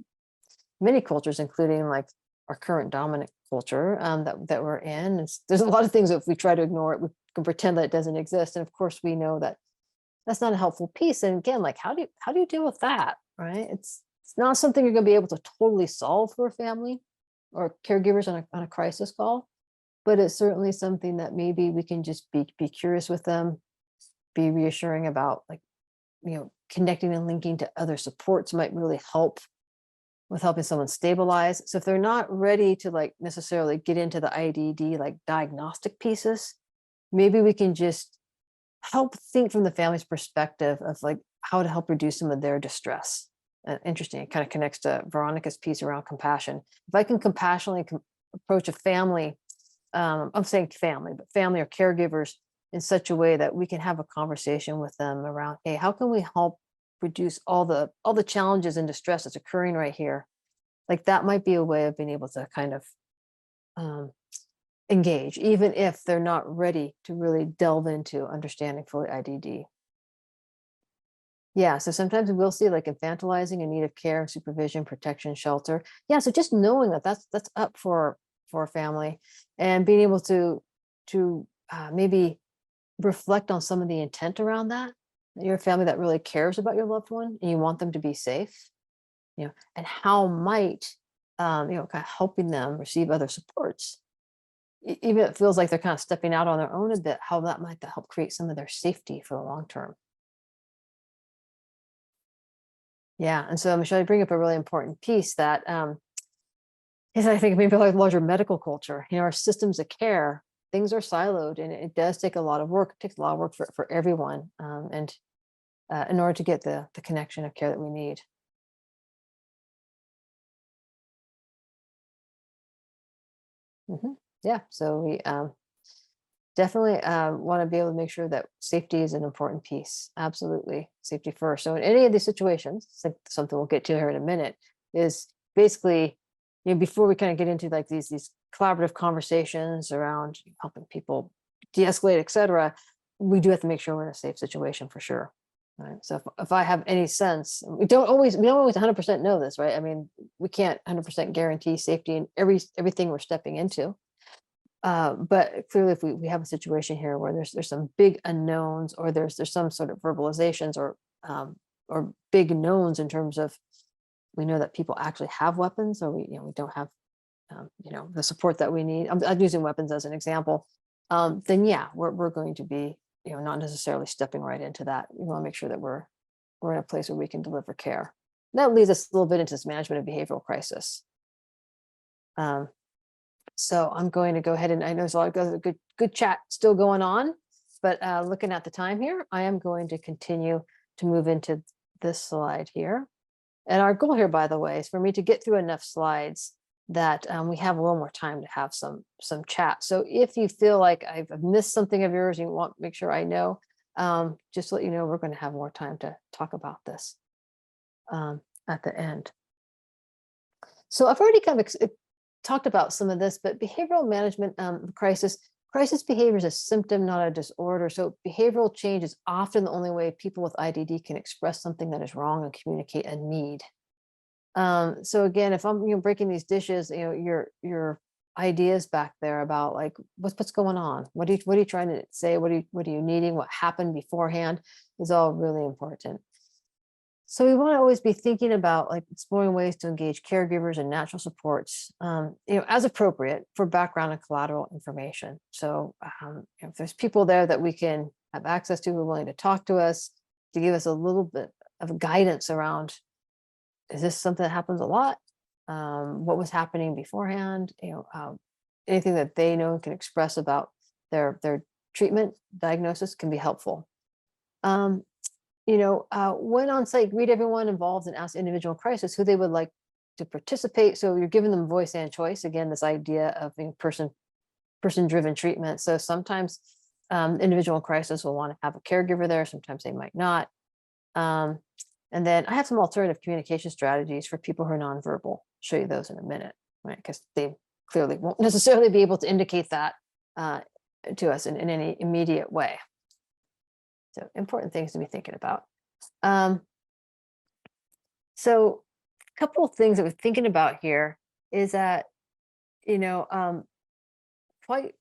Speaker 2: many cultures, including like our current dominant culture that we're in. There's a lot of things that if we try to ignore it, we can pretend that it doesn't exist. And of course, we know that that's not a helpful piece. And again, like how do you deal with that, right? It's not something you're going to be able to totally solve for a family or caregivers on a crisis call. But it's certainly something that maybe we can just be curious with them, be reassuring about, like, connecting and linking to other supports might really help with helping someone stabilize. So if they're not ready to like necessarily get into the IDD, like diagnostic pieces, maybe we can just help think from the family's perspective of like how to help reduce some of their distress. Interesting, it kind of connects to Veronica's piece around compassion. If I can compassionately approach a family, I'm saying family, but family or caregivers in such a way that we can have a conversation with them around, hey, how can we help reduce all the challenges and distress that's occurring right here? Like that might be a way of being able to kind of engage, even if they're not ready to really delve into understanding fully IDD. Yeah, so sometimes we'll see like infantilizing in need of care, supervision, protection, shelter. Yeah, so just knowing that that's up for a family, and being able to maybe reflect on some of the intent around that. You're a family that really cares about your loved one and you want them to be safe, and how might kind of helping them receive other supports, even if it feels like they're kind of stepping out on their own a bit, how that might help create some of their safety for the long term. Yeah, and so Michelle, you bring up a really important piece that is, I think, maybe like larger medical culture. Our systems of care, things are siloed, and it does take a lot of work. It takes a lot of work for everyone, and in order to get the connection of care that we need. Yeah, so Definitely want to be able to make sure that safety is an important piece. Absolutely. Safety first. So in any of these situations, it's like something we'll get to here in a minute, is basically, before we kind of get into like these collaborative conversations around helping people de-escalate, et cetera, we do have to make sure we're in a safe situation for sure. Right. So if I have any sense, we don't always 100% know this, right? I mean, we can't 100% guarantee safety in everything we're stepping into. But clearly, if we have a situation here where there's some big unknowns, or there's some sort of verbalizations, or big knowns in terms of, we know that people actually have weapons, or we don't have the support that we need. I'm using weapons as an example. Then yeah, we're going to be not necessarily stepping right into that. We want to make sure that we're in a place where we can deliver care. And that leads us a little bit into this management of behavioral crisis. So I'm going to go ahead, and I know there's a lot of good chat still going on, but looking at the time here, I am going to continue to move into this slide here. And our goal here, by the way, is for me to get through enough slides that we have a little more time to have some chat. So if you feel like I've missed something of yours and you want to make sure I know, just to let you know, we're going to have more time to talk about this at the end. So I've already kind of talked about some of this, but behavioral management crisis behavior is a symptom, not a disorder. So behavioral change is often the only way people with IDD can express something that is wrong and communicate a need. So again, if I'm breaking these dishes, your ideas back there about like what's going on, what are you trying to say, what are you needing, what happened beforehand, is all really important. So we want to always be thinking about like exploring ways to engage caregivers and natural supports, as appropriate for background and collateral information. So if there's people there that we can have access to, who are willing to talk to us, to give us a little bit of guidance around, is this something that happens a lot? What was happening beforehand? Anything that they know and can express about their treatment diagnosis can be helpful. When on site, greet everyone involved and ask individual crisis who they would like to participate. So you're giving them voice and choice. Again, this idea of person-driven treatment. So sometimes individual crisis will want to have a caregiver there. Sometimes they might not. And then I have some alternative communication strategies for people who are nonverbal. I'll show you those in a minute, right? Because they clearly won't necessarily be able to indicate that to us in any immediate way. So important things to be thinking about. So a couple of things that we're thinking about here is that, quite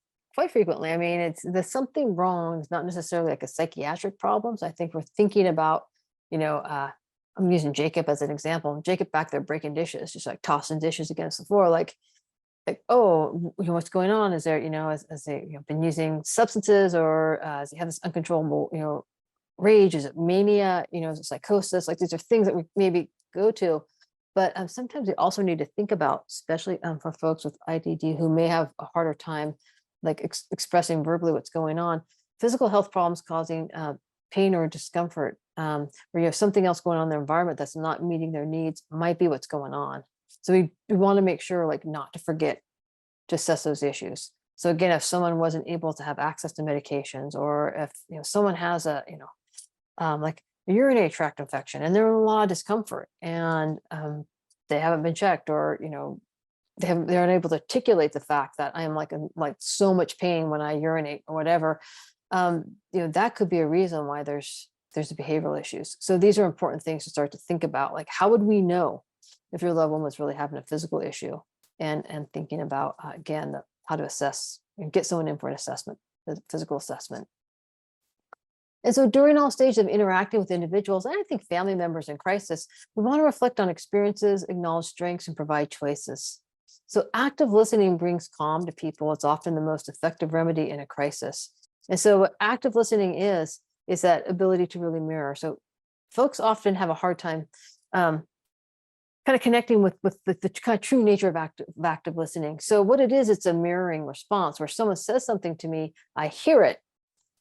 Speaker 2: frequently, I mean, there's something wrong. It's not necessarily like a psychiatric problem. So I think we're thinking about, I'm using Jacob as an example. Jacob back there breaking dishes, just like tossing dishes against the floor, like, oh, what's going on? Is there, as they been using substances, or does he have this uncontrollable, rage? Is it mania? Is it psychosis? Like, these are things that we maybe go to, but sometimes we also need to think about, especially for folks with IDD who may have a harder time, like expressing verbally what's going on. Physical health problems causing pain or discomfort, or something else going on in their environment that's not meeting their needs, might be what's going on. So we want to make sure, like, not to forget to assess those issues. So again, if someone wasn't able to have access to medications, or if someone has a like a urinary tract infection and they're in a lot of discomfort, and they haven't been checked, or they're unable to articulate the fact that I am like so much pain when I urinate or whatever, that could be a reason why there's the behavioral issues. So these are important things to start to think about, like, how would we know if your loved one was really having a physical issue, and thinking about again how to assess and get someone in for an assessment, the physical assessment. And so during all stages of interacting with individuals, and I think family members in crisis, we want to reflect on experiences, acknowledge strengths, and provide choices. So active listening brings calm to people. It's often the most effective remedy in a crisis. And so what active listening is that ability to really mirror. So folks often have a hard time kind of connecting with the kind of true nature of active listening. So what it is, it's a mirroring response where someone says something to me, I hear it,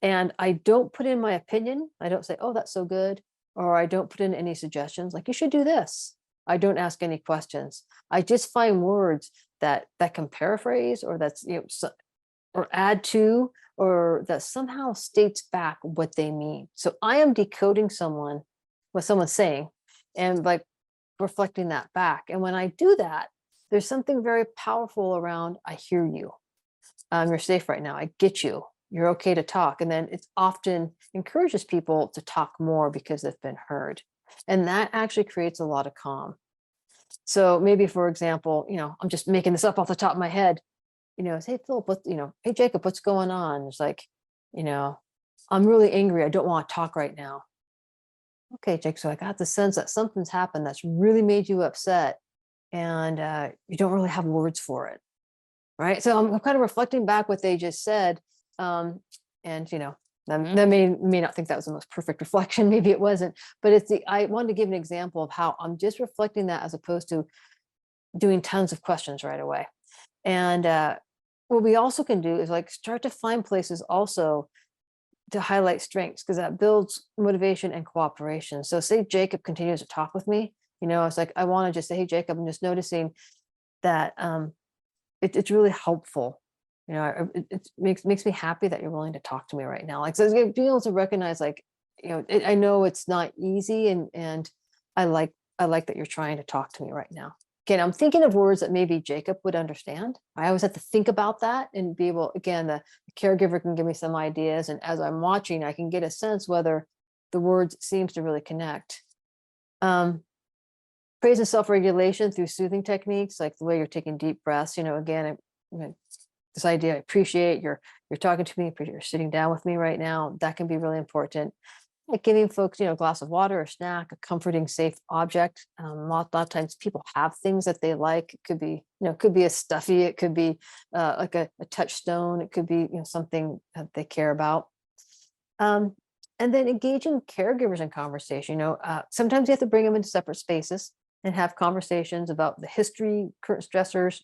Speaker 2: and I don't put in my opinion. I don't say, oh, that's so good. Or I don't put in any suggestions, like, you should do this. I don't ask any questions. I just find words that can paraphrase, or that's, or add to, or that somehow states back what they mean. So I am decoding what someone's saying, and like reflecting that back. And when I do that, there's something very powerful around, I hear you. You're safe right now. I get you. You're okay to talk. And then it often encourages people to talk more because they've been heard. And that actually creates a lot of calm. So maybe, for example, I'm just making this up off the top of my head, hey, Philip, hey, Jacob, what's going on? It's like, I'm really angry. I don't want to talk right now. Okay, Jake, so I got the sense that something's happened that's really made you upset, and you don't really have words for it. Right. So I'm kind of reflecting back what they just said. And that may not think that was the most perfect reflection. Maybe it wasn't, but I wanted to give an example of how I'm just reflecting that as opposed to doing tons of questions right away. And what we also can do is like start to find places also to highlight strengths, because that builds motivation and cooperation. So say Jacob continues to talk with me, it's like, I want to just say, hey, Jacob, I'm just noticing that it's really helpful. It makes me happy that you're willing to talk to me right now. Like, so being able to recognize, like, I know it's not easy, and I like that you're trying to talk to me right now. Again, I'm thinking of words that maybe Jacob would understand. I always have to think about that and be able, again, the caregiver can give me some ideas. And as I'm watching, I can get a sense whether the words seems to really connect. Praise and self-regulation through soothing techniques, like the way you're taking deep breaths. Again, this idea, I appreciate you're talking to me, appreciate you're sitting down with me right now. That can be really important. Like giving folks, a glass of water, a snack, a comforting, safe object. A lot of times people have things that they like. It could be, a stuffy, it could be like a touchstone, it could be, something that they care about. And then engaging caregivers in conversation. Sometimes you have to bring them into separate spaces and have conversations about the history, current stressors,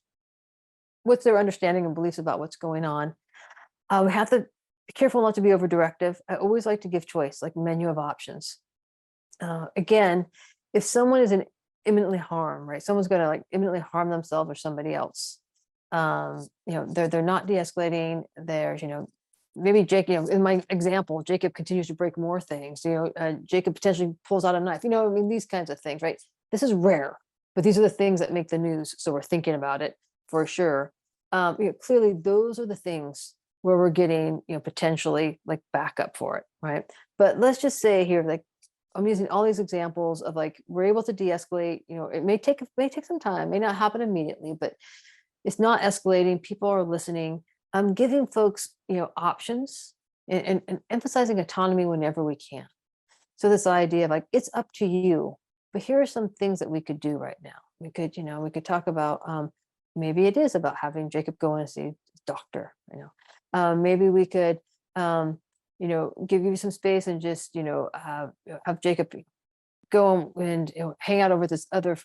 Speaker 2: what's their understanding and beliefs about what's going on. We have to be careful not to be over directive. I always like to give choice, like menu of options. Again, if someone is in imminently harm, right? Someone's going to like imminently harm themselves or somebody else. They're not de-escalating. There's, maybe Jake, in my example, Jacob continues to break more things. Jacob potentially pulls out a knife. These kinds of things, right? This is rare, but these are the things that make the news. So we're thinking about it for sure. Clearly, those are the things where we're getting, potentially like backup for it, right? But let's just say here, like, I'm using all these examples of like, we're able to de-escalate, it may take some time, may not happen immediately, but it's not escalating. People are listening. I'm giving folks, options and emphasizing autonomy whenever we can. So this idea of like, it's up to you, but here are some things that we could do right now. We could talk about, maybe it is about having Jacob go and see a doctor, maybe we could, give you some space and just, have Jacob go and hang out over this other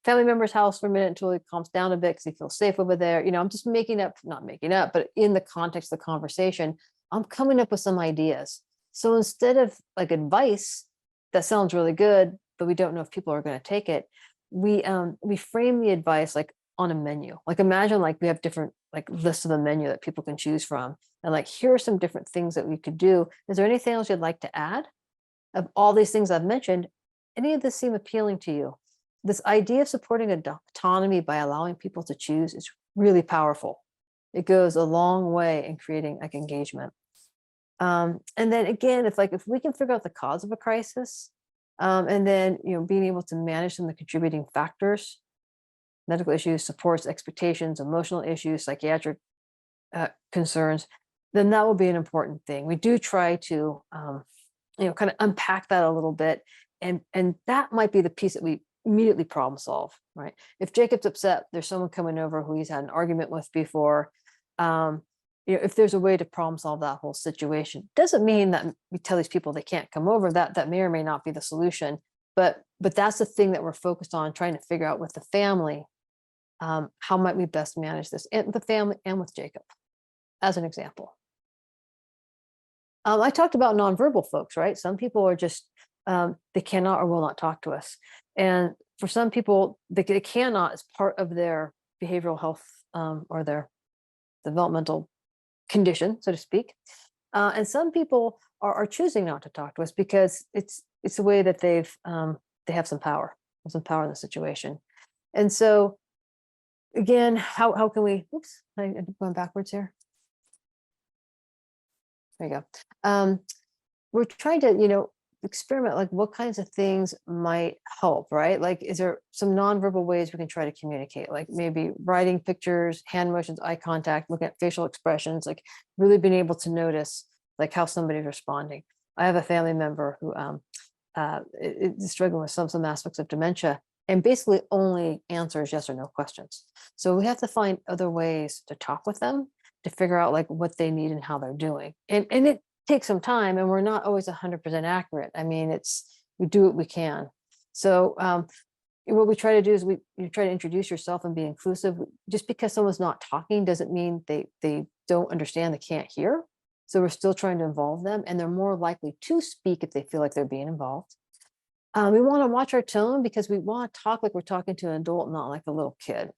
Speaker 2: family member's house for a minute until he calms down a bit because he feels safe over there. I'm just not making up, but in the context of the conversation, I'm coming up with some ideas. So instead of like advice that sounds really good, but we don't know if people are going to take it, we frame the advice like on a menu. Like imagine like we have different like lists of a menu that people can choose from, and like here are some different things that we could do. Is there anything else you'd like to add? Of all these things I've mentioned, any of this seem appealing to you? This idea of supporting autonomy by allowing people to choose is really powerful. It goes a long way in creating like engagement. And then again, if we can figure out the cause of a crisis, and then being able to manage some of the contributing factors, medical issues, supports, expectations, emotional issues, psychiatric concerns, then that will be an important thing. We do try to kind of unpack that a little bit, and that might be the piece that we immediately problem solve, right? If Jacob's upset, there's someone coming over who he's had an argument with before. If there's a way to problem solve that whole situation, doesn't mean that we tell these people they can't come over. That may or may not be the solution, but that's the thing that we're focused on, trying to figure out with the family. How might we best manage this in the family and with Jacob, as an example? I talked about nonverbal folks, right? Some people are just, they cannot or will not talk to us. And for some people, they cannot as part of their behavioral health or their developmental condition, so to speak. And some people are choosing not to talk to us because it's a way that they have some power, in the situation. And so again, how can we, oops, I'm going backwards here. There you go. We're trying to, experiment, like what kinds of things might help, right? Like, is there some nonverbal ways we can try to communicate? Like maybe writing pictures, hand motions, eye contact, looking at facial expressions, like really being able to notice like how somebody's responding. I have a family member who is struggling with some aspects of dementia and basically only answers yes or no questions. So we have to find other ways to talk with them to figure out like what they need and how they're doing. And it takes some time, and we're not always 100% accurate. I mean, we do what we can. So what we try to do is you try to introduce yourself and be inclusive. Just because someone's not talking doesn't mean they don't understand, they can't hear. So we're still trying to involve them, and they're more likely to speak if they feel like they're being involved. We want to watch our tone because we want to talk like we're talking to an adult, not like a little kid.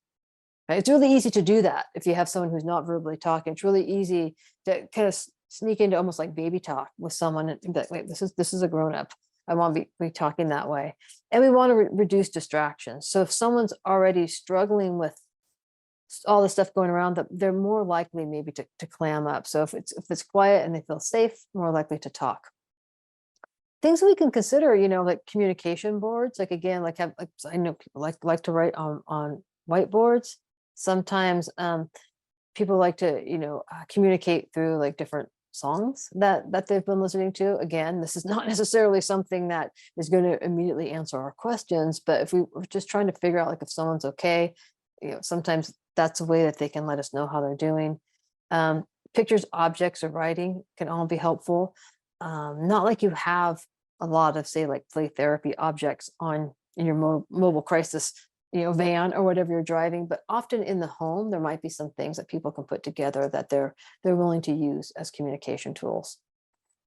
Speaker 2: Right? It's really easy to do that if you have someone who's not verbally talking. It's really easy to kind of sneak into almost like baby talk with someone and be like, wait, this is a grown-up. I want to be talking that way. And we want to reduce distractions. So if someone's already struggling with all the stuff going around, that they're more likely maybe to clam up. So if it's quiet and they feel safe, more likely to talk. Things we can consider, like communication boards, like again, like I know people like to write on whiteboards. Sometimes people like to, communicate through like different songs that they've been listening to. Again, this is not necessarily something that is going to immediately answer our questions, but if we're just trying to figure out like if someone's okay, sometimes that's a way that they can let us know how they're doing. Pictures, objects, or writing can all be helpful. Not like you have a lot of, say, like play therapy objects in your mobile crisis van or whatever you're driving, but often in the home there might be some things that people can put together that they're willing to use as communication tools.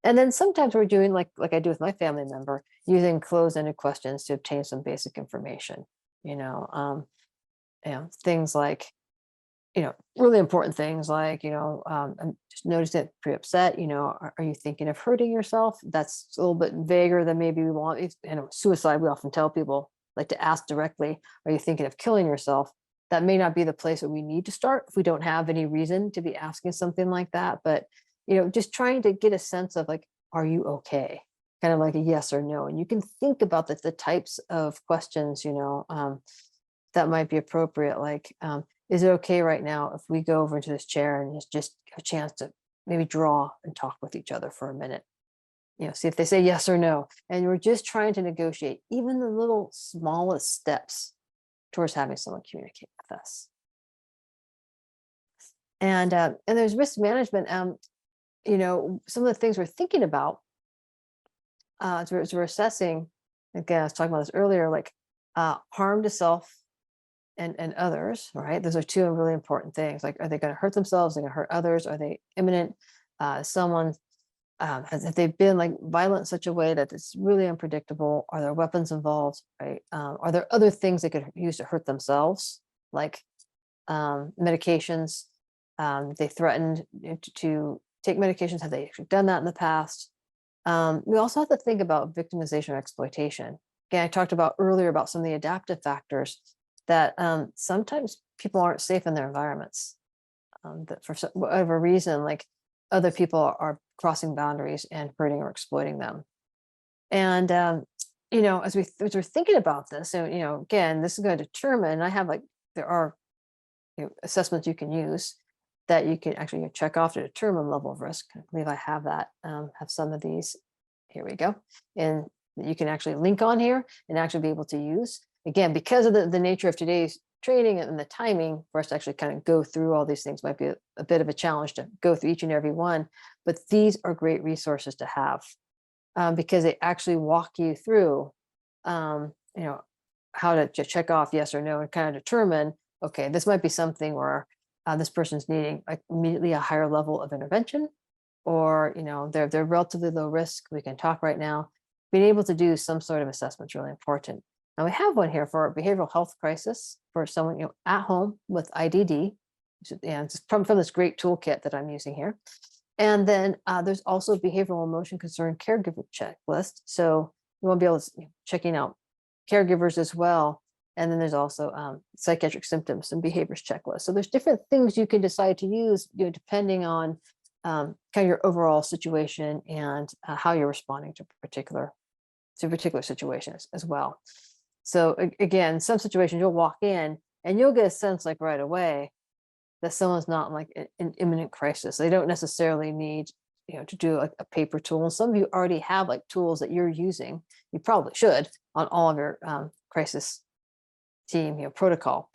Speaker 2: And then sometimes we're doing like I do with my family member, using closed-ended questions to obtain some basic information. Things like really important things like, I'm just noticing that pretty upset, are you thinking of hurting yourself? That's a little bit vaguer than maybe we want. Suicide, we often tell people like to ask directly, are you thinking of killing yourself? That may not be the place that we need to start if we don't have any reason to be asking something like that. But, just trying to get a sense of like, are you okay? Kind of like a yes or no. And you can think about the types of questions, that might be appropriate. Like, is it okay right now if we go over into this chair and just a chance to maybe draw and talk with each other for a minute? See if they say yes or no. And we're just trying to negotiate even the little smallest steps towards having someone communicate with us. And there's risk management. Some of the things we're thinking about as we're assessing. Again, I was talking about this earlier, like harm to self and others, right? Those are two really important things. Like, are they going to hurt themselves? Are they going to hurt others? Are they imminent? Someone have they been like violent in such a way that it's really unpredictable? Are there weapons involved? Right? Are there other things they could use to hurt themselves, like medications? They threatened to take medications. Have they actually done that in the past? We also have to think about victimization or exploitation. Again, I talked about earlier about some of the adaptive factors that sometimes people aren't safe in their environments. That for whatever reason, like other people are crossing boundaries and hurting or exploiting them. And as we're thinking about this, and again, this is going to determine. I have there are assessments you can use that you can actually check off to determine level of risk. I believe I have that. Have some of these. Here we go, and you can actually link on here and actually be able to use. Again, because of the nature of today's training and the timing for us to actually kind of go through all these things might be a bit of a challenge to go through each and every one, but these are great resources to have because they actually walk you through, how to check off yes or no and kind of determine, okay, this might be something where this person's needing like immediately a higher level of intervention, or they're relatively low risk. We can talk right now. Being able to do some sort of assessment is really important. Now we have one here for a behavioral health crisis for someone at home with IDD. And it's from this great toolkit that I'm using here. And then there's also behavioral emotion concern caregiver checklist. So you won't be able to checking out caregivers as well. And then there's also psychiatric symptoms and behaviors checklist. So there's different things you can decide to use, depending on kind of your overall situation and how you're responding to particular situations as well. So again, some situations you'll walk in and you'll get a sense like right away that someone's not like an imminent crisis. They don't necessarily need, to do like a paper tool. And some of you already have like tools that you're using. You probably should on all of your crisis team, protocol.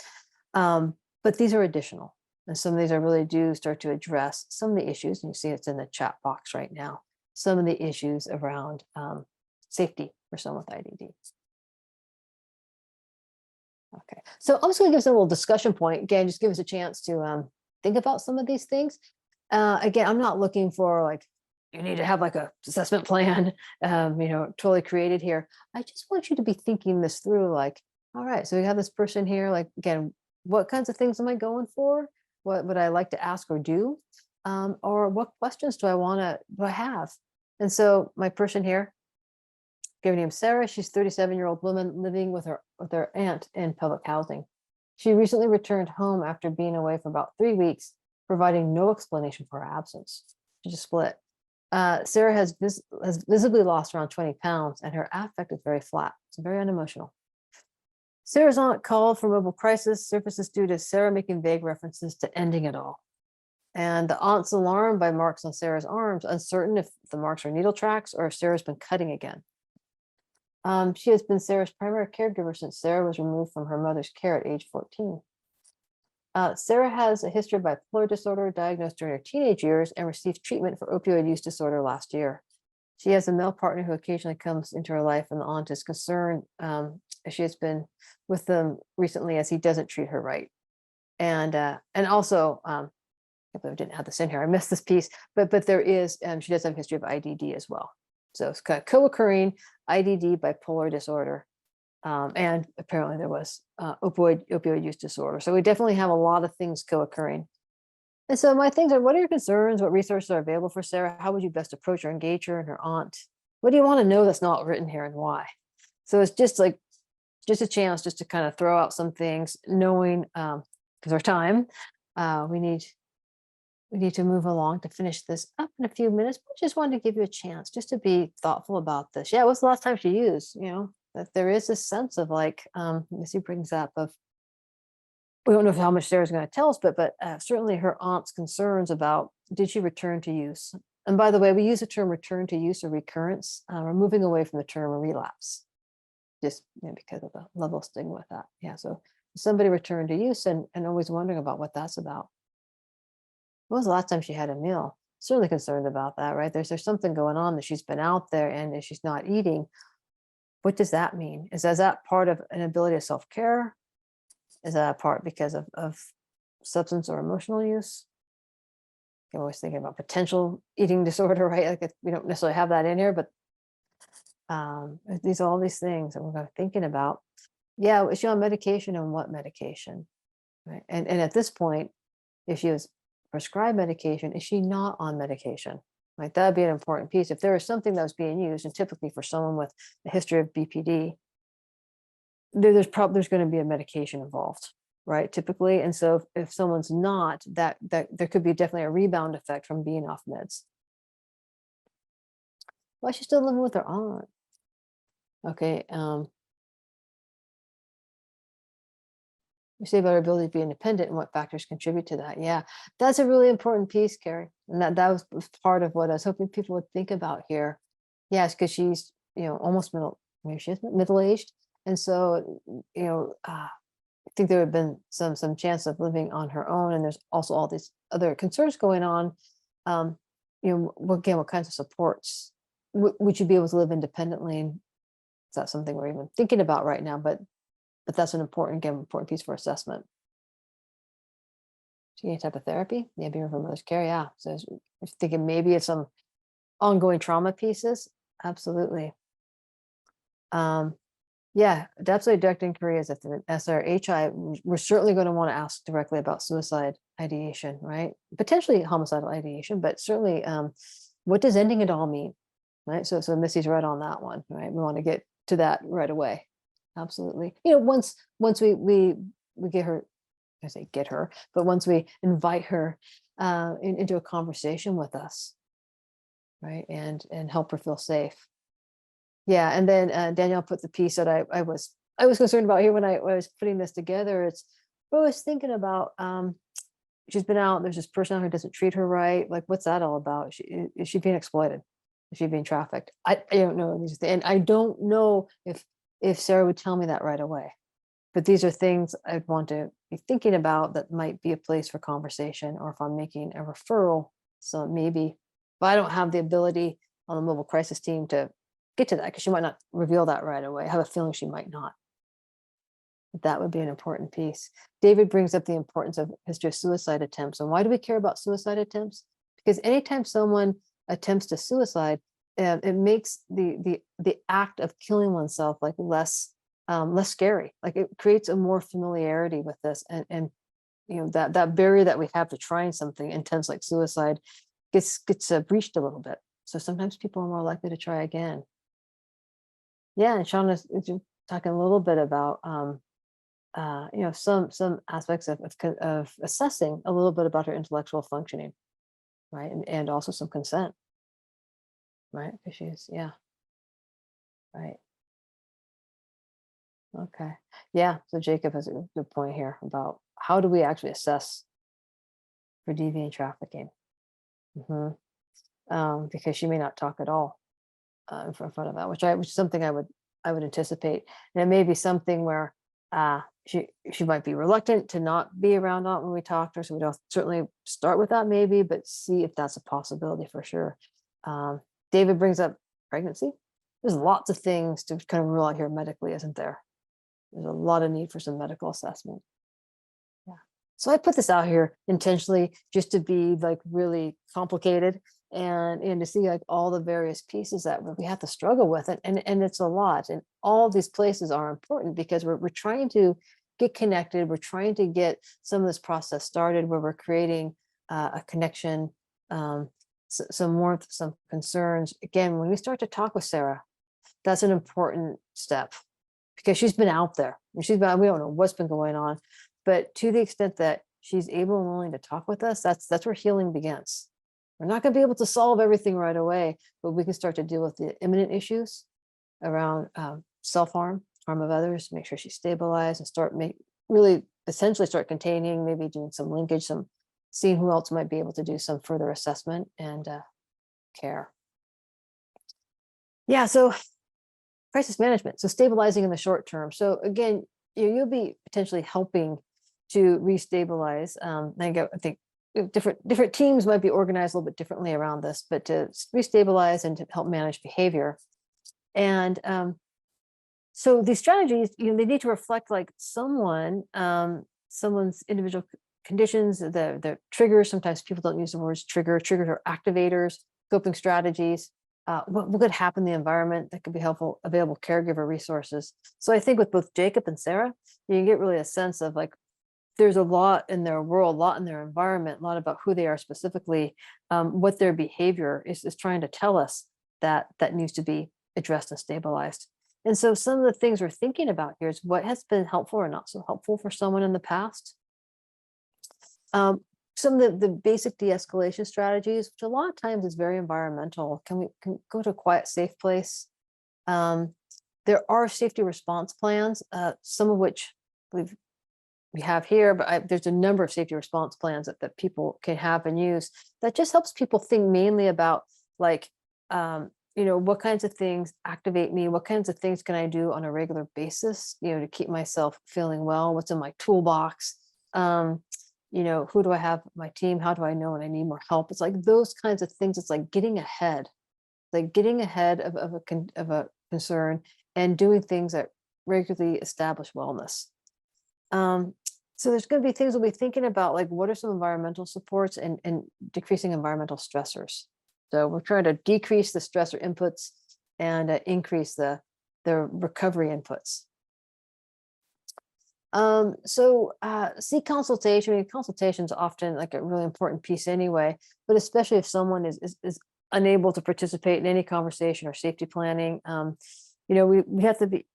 Speaker 2: But these are additional. And some of these really do start to address some of the issues. And you see it's in the chat box right now. Some of the issues around safety for someone with IDD. Okay, so I'm just going to give us a little discussion point. Again, just give us a chance to think about some of these things. Again, I'm not looking for like, you need to have like a assessment plan, totally created here. I just want you to be thinking this through like, all right, so we have this person here, like, again, what kinds of things am I going for? What would I like to ask or do? Or what questions do I have? And so my person here, her name Sarah. She's a 37-year-old woman living with her aunt in public housing. She recently returned home after being away for about 3 weeks, providing no explanation for her absence. She just split. Sarah has visibly lost around 20 pounds, and her affect is very flat. It's very unemotional. Sarah's aunt called for mobile crisis surfaces due to Sarah making vague references to ending it all. And the aunt's alarmed by marks on Sarah's arms, uncertain if the marks are needle tracks or if Sarah's been cutting again. She has been Sarah's primary caregiver since Sarah was removed from her mother's care at age 14. Sarah has a history of bipolar disorder diagnosed during her teenage years and received treatment for opioid use disorder last year. She has a male partner who occasionally comes into her life, and the aunt is concerned she has been with them recently as he doesn't treat her right. And also, I didn't have this in here. I missed this piece, but there is, she does have a history of IDD as well. So it's kind of co-occurring IDD, bipolar disorder, and apparently there was opioid use disorder. So we definitely have a lot of things co-occurring. And so my things are, what are your concerns? What resources are available for Sarah? How would you best approach or engage her and her aunt? What do you want to know that's not written here and why? So it's just a chance just to kind of throw out some things, knowing because our time, we need to move along to finish this up in a few minutes, but just wanted to give you a chance just to be thoughtful about this. Yeah, what's the last time she used? That there is this sense of like, Missy brings up of, we don't know how much Sarah's going to tell us, but certainly her aunt's concerns about, did she return to use? And by the way, we use the term return to use or recurrence. We're moving away from the term relapse, just because of the level of stigma with that. Yeah, so somebody returned to use and always wondering about what that's about. When was the last time she had a meal? Certainly concerned about that, right? There's something going on that she's been out there and if she's not eating, what does that mean? Is that part of an ability of self-care? Is that a part because of substance or emotional use? I'm always thinking about potential eating disorder, right? Like we don't necessarily have that in here, but these are all these things that we're thinking about. Yeah, is she on medication and what medication? Right. And at this point, if she was prescribed medication, is she not on medication? Right, that'd be an important piece. If there is something that was being used, and typically for someone with a history of BPD, there's going to be a medication involved, right? Typically, and so if someone's not, that there could be definitely a rebound effect from being off meds. Why is she still living with her aunt? Okay, you say about her ability to be independent and what factors contribute to that. Yeah, that's a really important piece, Carrie. And that was part of what I was hoping people would think about here. Yes, because she's, almost maybe she's middle-aged. And so, I think there would have been some chance of living on her own. And there's also all these other concerns going on. What kinds of supports would you be able to live independently? Is that something we're even thinking about right now? But that's an important piece for assessment. So any type of therapy, maybe from mother's care, yeah. So I'm thinking maybe it's some ongoing trauma pieces, absolutely. Yeah, absolutely direct inquiry is if they're an SRHI, we're certainly going to want to ask directly about suicide ideation, right? Potentially homicidal ideation, but certainly what does ending it all mean? Right. So Missy's right on that one, right? We want to get to that right away. Absolutely. Once we get her, I say get her, but once we invite her into a conversation with us, right? And help her feel safe. Yeah, and then Danielle put the piece that I was concerned about here when I was putting this together. I was thinking about she's been out. There's this person out who doesn't treat her right. Like, what's that all about? Is she being exploited? Is she being trafficked? I don't know these things, and I don't know if Sarah would tell me that right away. But these are things I'd want to be thinking about that might be a place for conversation, or if I'm making a referral. So maybe if I don't have the ability on the mobile crisis team to get to that, because she might not reveal that right away. I have a feeling she might not. But that would be an important piece. David brings up the importance of history of suicide attempts. And why do we care about suicide attempts? Because anytime someone attempts to suicide, it makes the act of killing oneself like less scary. Like it creates a more familiarity with this, and that barrier that we have to trying something intense like suicide gets breached a little bit. So sometimes people are more likely to try again. Yeah, and Sean is talking a little bit about some aspects of assessing a little bit about her intellectual functioning, right, and also some consent, right? Because she's right. Okay, yeah. So Jacob has a good point here about how do we actually assess for deviant trafficking, hmm because she may not talk at all in front of that, which is something I would anticipate. And it may be something where she might be reluctant to not be around when we talk to her. So we don't certainly start with that maybe, but see if that's a possibility for sure. David brings up pregnancy. There's lots of things to kind of rule out here medically, isn't there? There's a lot of need for some medical assessment. Yeah. So I put this out here intentionally just to be like really complicated and to see like all the various pieces that we have to struggle with it. And it's a lot. And all these places are important because we're trying to get connected. We're trying to get some of this process started where we're creating a connection, some warmth, some concerns. Again, when we start to talk with Sarah, that's an important step because she's been out there and we don't know what's been going on, but to the extent that she's able and willing to talk with us, that's where healing begins. We're not going to be able to solve everything right away, but we can start to deal with the imminent issues around self-harm, harm of others, make sure she's stabilized and really essentially start containing, maybe doing some linkage, seeing who else might be able to do some further assessment and care. Yeah, so crisis management, so stabilizing in the short term. So again, you'll be potentially helping to restabilize. I think different teams might be organized a little bit differently around this, but to restabilize and to help manage behavior. And so these strategies, they need to reflect like someone's individual conditions, the triggers. Sometimes people don't use the words trigger. Triggers are activators, coping strategies. What could happen in the environment that could be helpful, available caregiver resources. So I think with both Jacob and Sarah, you can get really a sense of like, there's a lot in their world, a lot in their environment, a lot about who they are specifically, what their behavior is trying to tell us that needs to be addressed and stabilized. And so some of the things we're thinking about here is what has been helpful or not so helpful for someone in the past. Some of the basic de-escalation strategies, which a lot of times is very environmental. Can we go to a quiet, safe place? There are safety response plans, some of which we have here, but there's a number of safety response plans that people can have and use that just helps people think mainly about like, what kinds of things activate me? What kinds of things can I do on a regular basis, to keep myself feeling well? What's in my toolbox? Who do I have my team? How do I know when I need more help? It's like those kinds of things. It's like getting ahead of a concern and doing things that regularly establish wellness. So there's going to be things we'll be thinking about, like what are some environmental supports and decreasing environmental stressors. So we're trying to decrease the stressor inputs and increase the their recovery inputs. See consultation. I mean, consultation is often like a really important piece anyway, but especially if someone is unable to participate in any conversation or safety planning, we have to be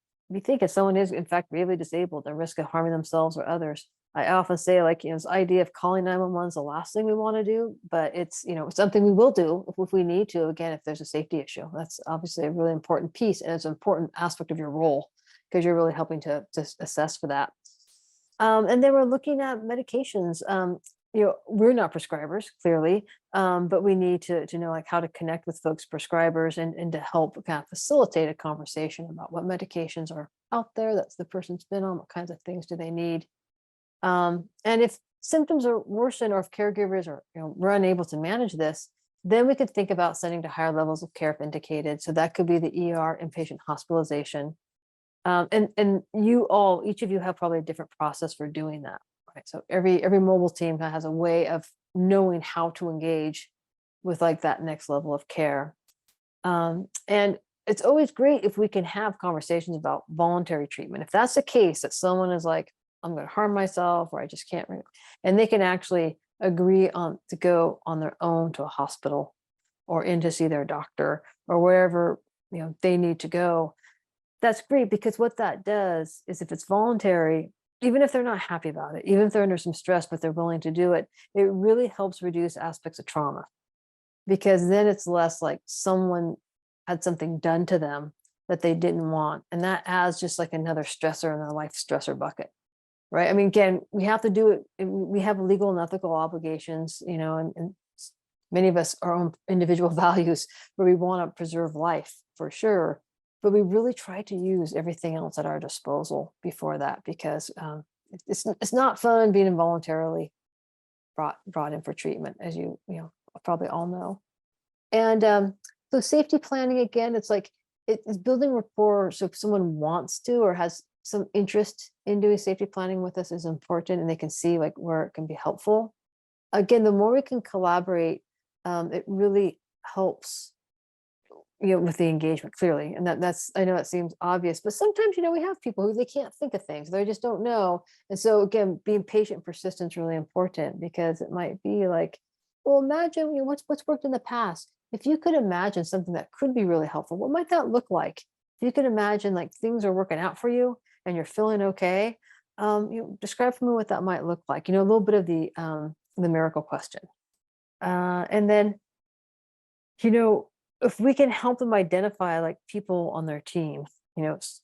Speaker 2: thinking someone is in fact really disabled and risk of harming themselves or others. I often say, like, this idea of calling 911 is the last thing we want to do, but it's, something we will do if we need to, again, if there's a safety issue. That's obviously a really important piece, and it's an important aspect of your role because you're really helping to assess for that. And then we're looking at medications. We're not prescribers, clearly, but we need to know like how to connect with folks, prescribers, and to help kind of facilitate a conversation about what medications are out there that the person's been on, what kinds of things do they need. And if symptoms are worsened, or if caregivers are, we're unable to manage this, then we could think about sending to higher levels of care if indicated. So that could be the ER, inpatient hospitalization. And each of you have probably a different process for doing that, right? So every mobile team kind of has a way of knowing how to engage with like that next level of care. And it's always great if we can have conversations about voluntary treatment. If that's the case, that someone is like, I'm going to harm myself, or I just can't, and they can actually agree to go on their own to a hospital or in to see their doctor or wherever they need to go. That's great, because what that does is, if it's voluntary, even if they're not happy about it, even if they're under some stress, but they're willing to do it, it really helps reduce aspects of trauma, because then it's less like someone had something done to them that they didn't want. And that adds just like another stressor in their life stressor bucket. Right. I mean, again, we have to do it. We have legal and ethical obligations, and many of us our own individual values where we want to preserve life for sure. But we really try to use everything else at our disposal before that, because it's not fun being involuntarily brought in for treatment, as you probably all know. And so safety planning, again, it's like it's building rapport. So if someone wants to or has some interest in doing safety planning with us is important, and they can see like where it can be helpful. Again, the more we can collaborate, it really helps with the engagement, clearly. And that's, I know it seems obvious, but sometimes we have people who they can't think of things, they just don't know. And so again, being patient and persistent is really important, because it might be like, well, imagine what's worked in the past. If you could imagine something that could be really helpful, what might that look like? If you could imagine like things are working out for you and you're feeling okay, describe for me what that might look like. A little bit of the miracle question. And then, if we can help them identify like people on their team,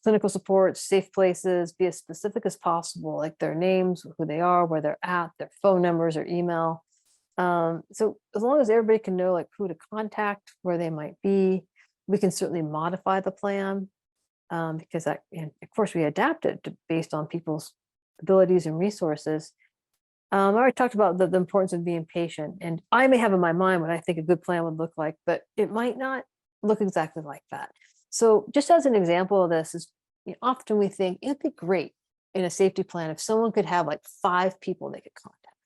Speaker 2: clinical support, safe places, be as specific as possible, like their names, who they are, where they're at, their phone numbers or email. So as long as everybody can know like who to contact, where they might be, we can certainly modify the plan. Because that, and of course, we adapt it based on people's abilities and resources. I already talked about the importance of being patient, and I may have in my mind what I think a good plan would look like, but it might not look exactly like that. So just as an example of this is, often we think it'd be great in a safety plan if someone could have like 5 people they could contact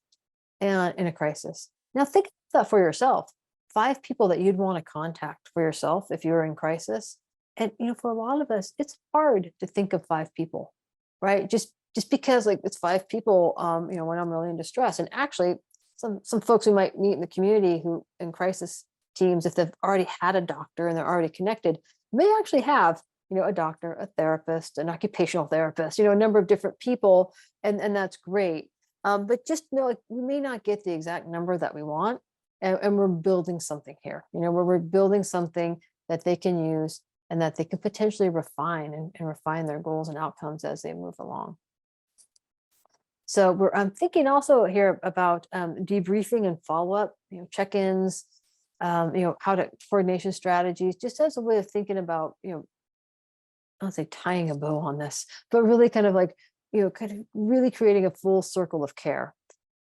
Speaker 2: and in a crisis. Now think of that for yourself. 5 people that you'd want to contact for yourself if you're in crisis. And for a lot of us, it's hard to think of 5 people, right? Just because like it's 5 people, when I'm really in distress. And actually, some folks we might meet in the community who in crisis teams, if they've already had a doctor and they're already connected, may actually have a doctor, a therapist, an occupational therapist, a number of different people, and that's great. But just know, like, we may not get the exact number that we want, and we're building something here. We're building something that they can use and that they can potentially refine and refine their goals and outcomes as they move along. So I'm thinking also here about debriefing and follow-up, check-ins, how to coordination strategies, just as a way of thinking about, I don't say tying a bow on this, but really kind of like, kind of really creating a full circle of care.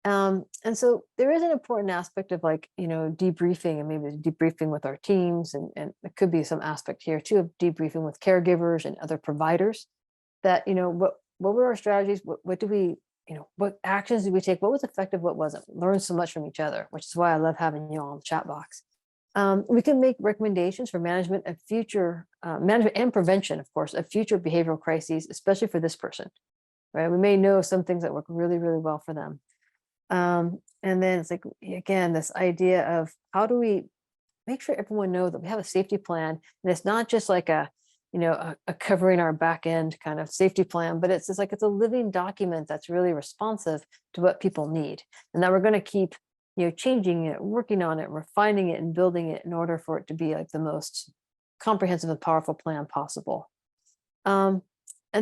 Speaker 2: And so there is an important aspect of like, debriefing, and maybe debriefing with our teams. And it could be some aspect here too of debriefing with caregivers and other providers that, what were our strategies? What do we, what actions did we take? What was effective? What wasn't? Learn so much from each other, which is why I love having you all in the chat box. We can make recommendations for management of future management and prevention, of course, of future behavioral crises, especially for this person, right? We may know some things that work really, really well for them. And then it's like, again, this idea of how do we make sure everyone knows that we have a safety plan, and it's not just like a, a covering our back end kind of safety plan, but it's just like it's a living document that's really responsive to what people need, and that we're going to keep, changing it, working on it, refining it, and building it in order for it to be like the most comprehensive and powerful plan possible. And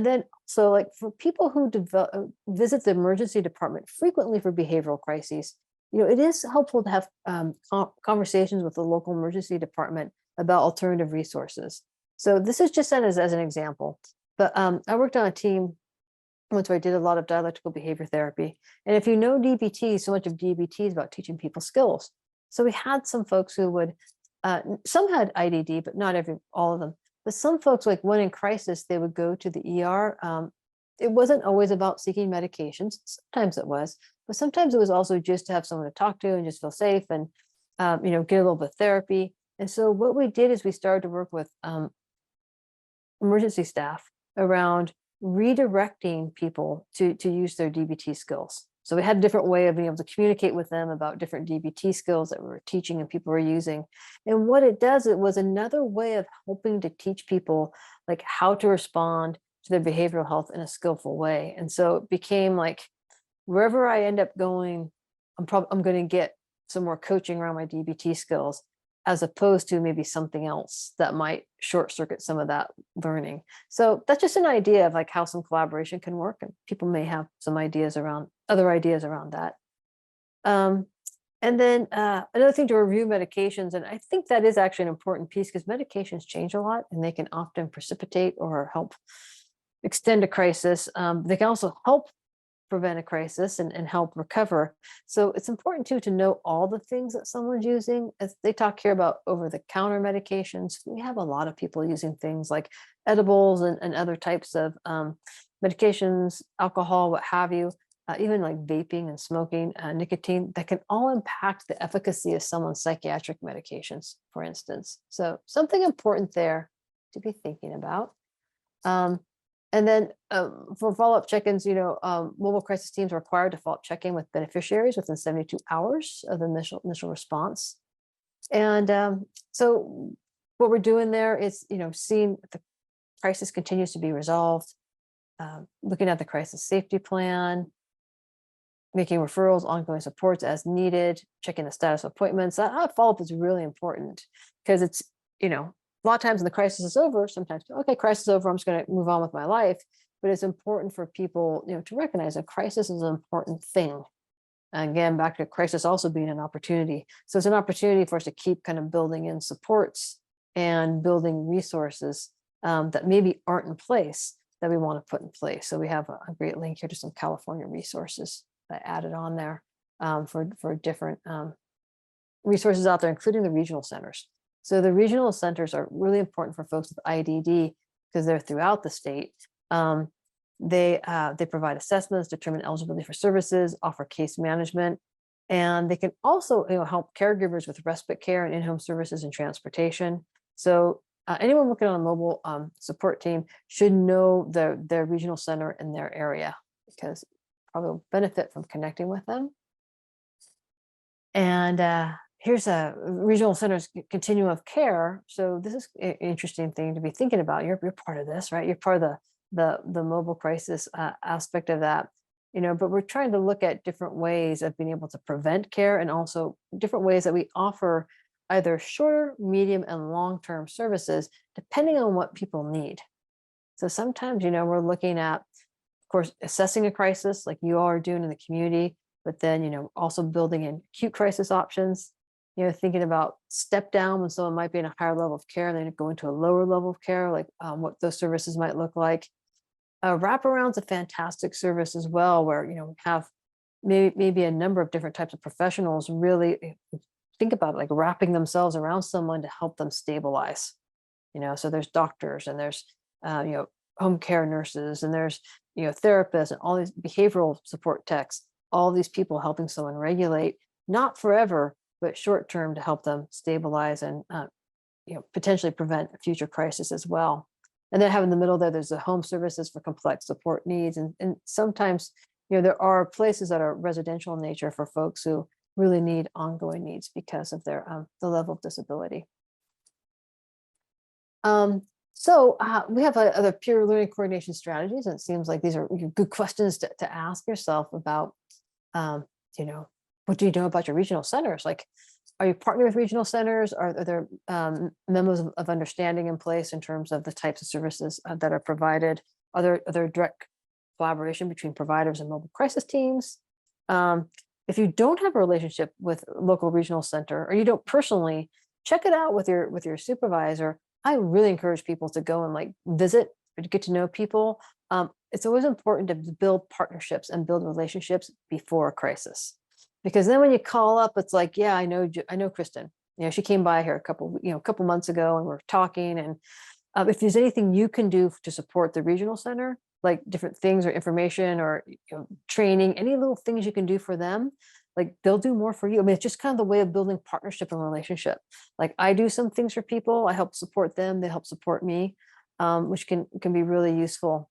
Speaker 2: then, so like for people who visit the emergency department frequently for behavioral crises, it is helpful to have conversations with the local emergency department about alternative resources. So this is just sent as an example, but I worked on a team once where I did a lot of dialectical behavior therapy. And if you know DBT, so much of DBT is about teaching people skills. So we had some folks who would, some had IDD, but not all of them. But some folks, like when in crisis, they would go to the ER. It wasn't always about seeking medications. Sometimes it was, but sometimes it was also just to have someone to talk to and just feel safe and, get a little bit of therapy. And so what we did is we started to work with emergency staff around redirecting people to use their DBT skills. So we had a different way of being able to communicate with them about different DBT skills that we were teaching and people were using. And what it does, it was another way of helping to teach people like how to respond to their behavioral health in a skillful way. And so it became like, wherever I end up going, I'm going to get some more coaching around my DBT skills, as opposed to maybe something else that might short circuit some of that learning. So that's just an idea of like how some collaboration can work, and people may have some other ideas around that. And then another thing, to review medications. And I think that is actually an important piece, because medications change a lot and they can often precipitate or help extend a crisis. They can also help prevent a crisis and help recover. So it's important too to know all the things that someone's using. As they talk here about over-the-counter medications, we have a lot of people using things like edibles and other types of medications, alcohol, what have you, even like vaping and smoking, nicotine, that can all impact the efficacy of someone's psychiatric medications, for instance. So something important there to be thinking about. And then for follow-up check-ins, mobile crisis teams are required to follow-up check-in with beneficiaries within 72 hours of the initial response. And so what we're doing there is, seeing if the crisis continues to be resolved, looking at the crisis safety plan, making referrals, ongoing supports as needed, checking the status of appointments. That follow-up is really important, because it's, a lot of times when the crisis is over, sometimes, okay, crisis is over, I'm just going to move on with my life. But it's important for people, to recognize a crisis is an important thing. And again, back to crisis also being an opportunity. So it's an opportunity for us to keep kind of building in supports and building resources that maybe aren't in place that we want to put in place. So we have a great link here to some California resources that I added on there for different resources out there, including the regional centers. So the regional centers are really important for folks with IDD, because they're throughout the state. They provide assessments, determine eligibility for services, offer case management, and they can also help caregivers with respite care and in-home services and transportation. So anyone working on a mobile support team should know their regional center in their area, because probably will benefit from connecting with them. And here's a regional center's continuum of care. So this is an interesting thing to be thinking about. You're part of this, right? You're part of the mobile crisis aspect of that, but we're trying to look at different ways of being able to prevent care, and also different ways that we offer either shorter, medium, and long-term services, depending on what people need. So sometimes, we're looking at, of course, assessing a crisis like you all are doing in the community, but then, also building in acute crisis options, thinking about step down when someone might be in a higher level of care and then go into a lower level of care, like what those services might look like. Wraparound's a fantastic service as well, where, we have maybe a number of different types of professionals really think about it, like wrapping themselves around someone to help them stabilize. So there's doctors, and there's, home care nurses, and there's, therapists, and all these behavioral support techs, all these people helping someone regulate, not forever, but short term to help them stabilize and potentially prevent a future crisis as well. And then have in the middle there's the home services for complex support needs. And sometimes, there are places that are residential in nature for folks who really need ongoing needs because of their the level of disability. So we have other peer learning coordination strategies, and it seems like these are good questions to ask yourself about, what do you know about your regional centers? Like, are you partnering with regional centers? Are there memos of understanding in place in terms of the types of services that are provided? Are there direct collaboration between providers and mobile crisis teams? If you don't have a relationship with a local regional center, or you don't personally, check it out with your supervisor. I really encourage people to go and like visit or to get to know people. It's always important to build partnerships and build relationships before a crisis, because then when you call up, it's like, yeah, I know Kristen. She came by here a couple months ago, and we're talking. And if there's anything you can do to support the regional center, like different things or information or training, any little things you can do for them, like they'll do more for you. I mean, it's just kind of the way of building partnership and relationship. Like, I do some things for people, I help support them, they help support me, which can be really useful.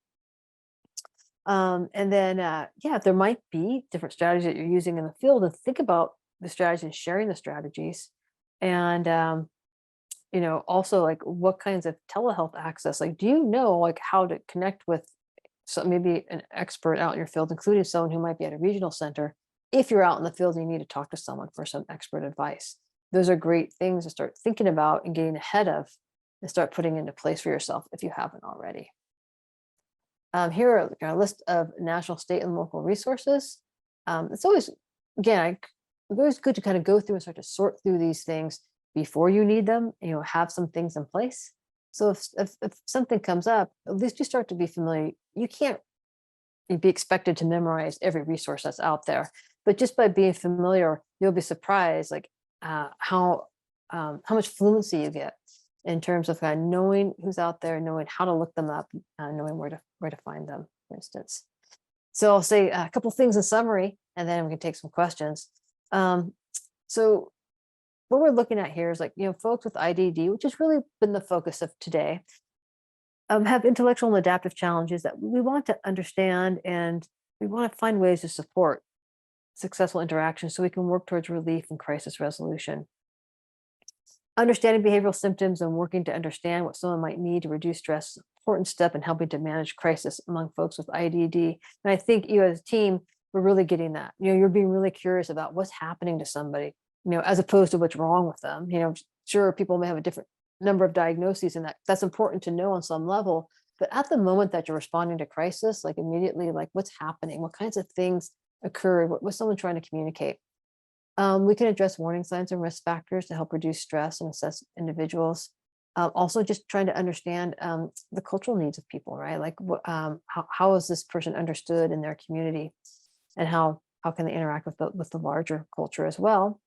Speaker 2: And then, there might be different strategies that you're using in the field, and think about the strategies and sharing the strategies. And, also like what kinds of telehealth access, like, do you know like how to connect with maybe an expert out in your field, including someone who might be at a regional center, if you're out in the field and you need to talk to someone for some expert advice. Those are great things to start thinking about and getting ahead of, and start putting into place for yourself if you haven't already. Here are a list of national, state, and local resources. It's always, again, it's always good to kind of go through and start to sort through these things before you need them, have some things in place. So if something comes up, at least you start to be familiar. You can't be expected to memorize every resource that's out there, but just by being familiar, you'll be surprised like how much fluency you get in terms of kind of knowing who's out there, knowing how to look them up, knowing where to find them, for instance. So I'll say a couple things in summary, and then we can take some questions. So what we're looking at here is like, folks with IDD, which has really been the focus of today, have intellectual and adaptive challenges that we want to understand, and we want to find ways to support successful interaction so we can work towards relief and crisis resolution. Understanding behavioral symptoms and working to understand what someone might need to reduce stress is an important step in helping to manage crisis among folks with IDD. And I think you as a team, we're really getting that. You're being really curious about what's happening to somebody, as opposed to what's wrong with them. Sure, people may have a different number of diagnoses, and that's important to know on some level. But at the moment that you're responding to crisis, like immediately, like what's happening, what kinds of things occur, what's someone trying to communicate? We can address warning signs and risk factors to help reduce stress and assess individuals. Also, just trying to understand the cultural needs of people, right? Like, how is this person understood in their community, and how can they interact with the larger culture as well?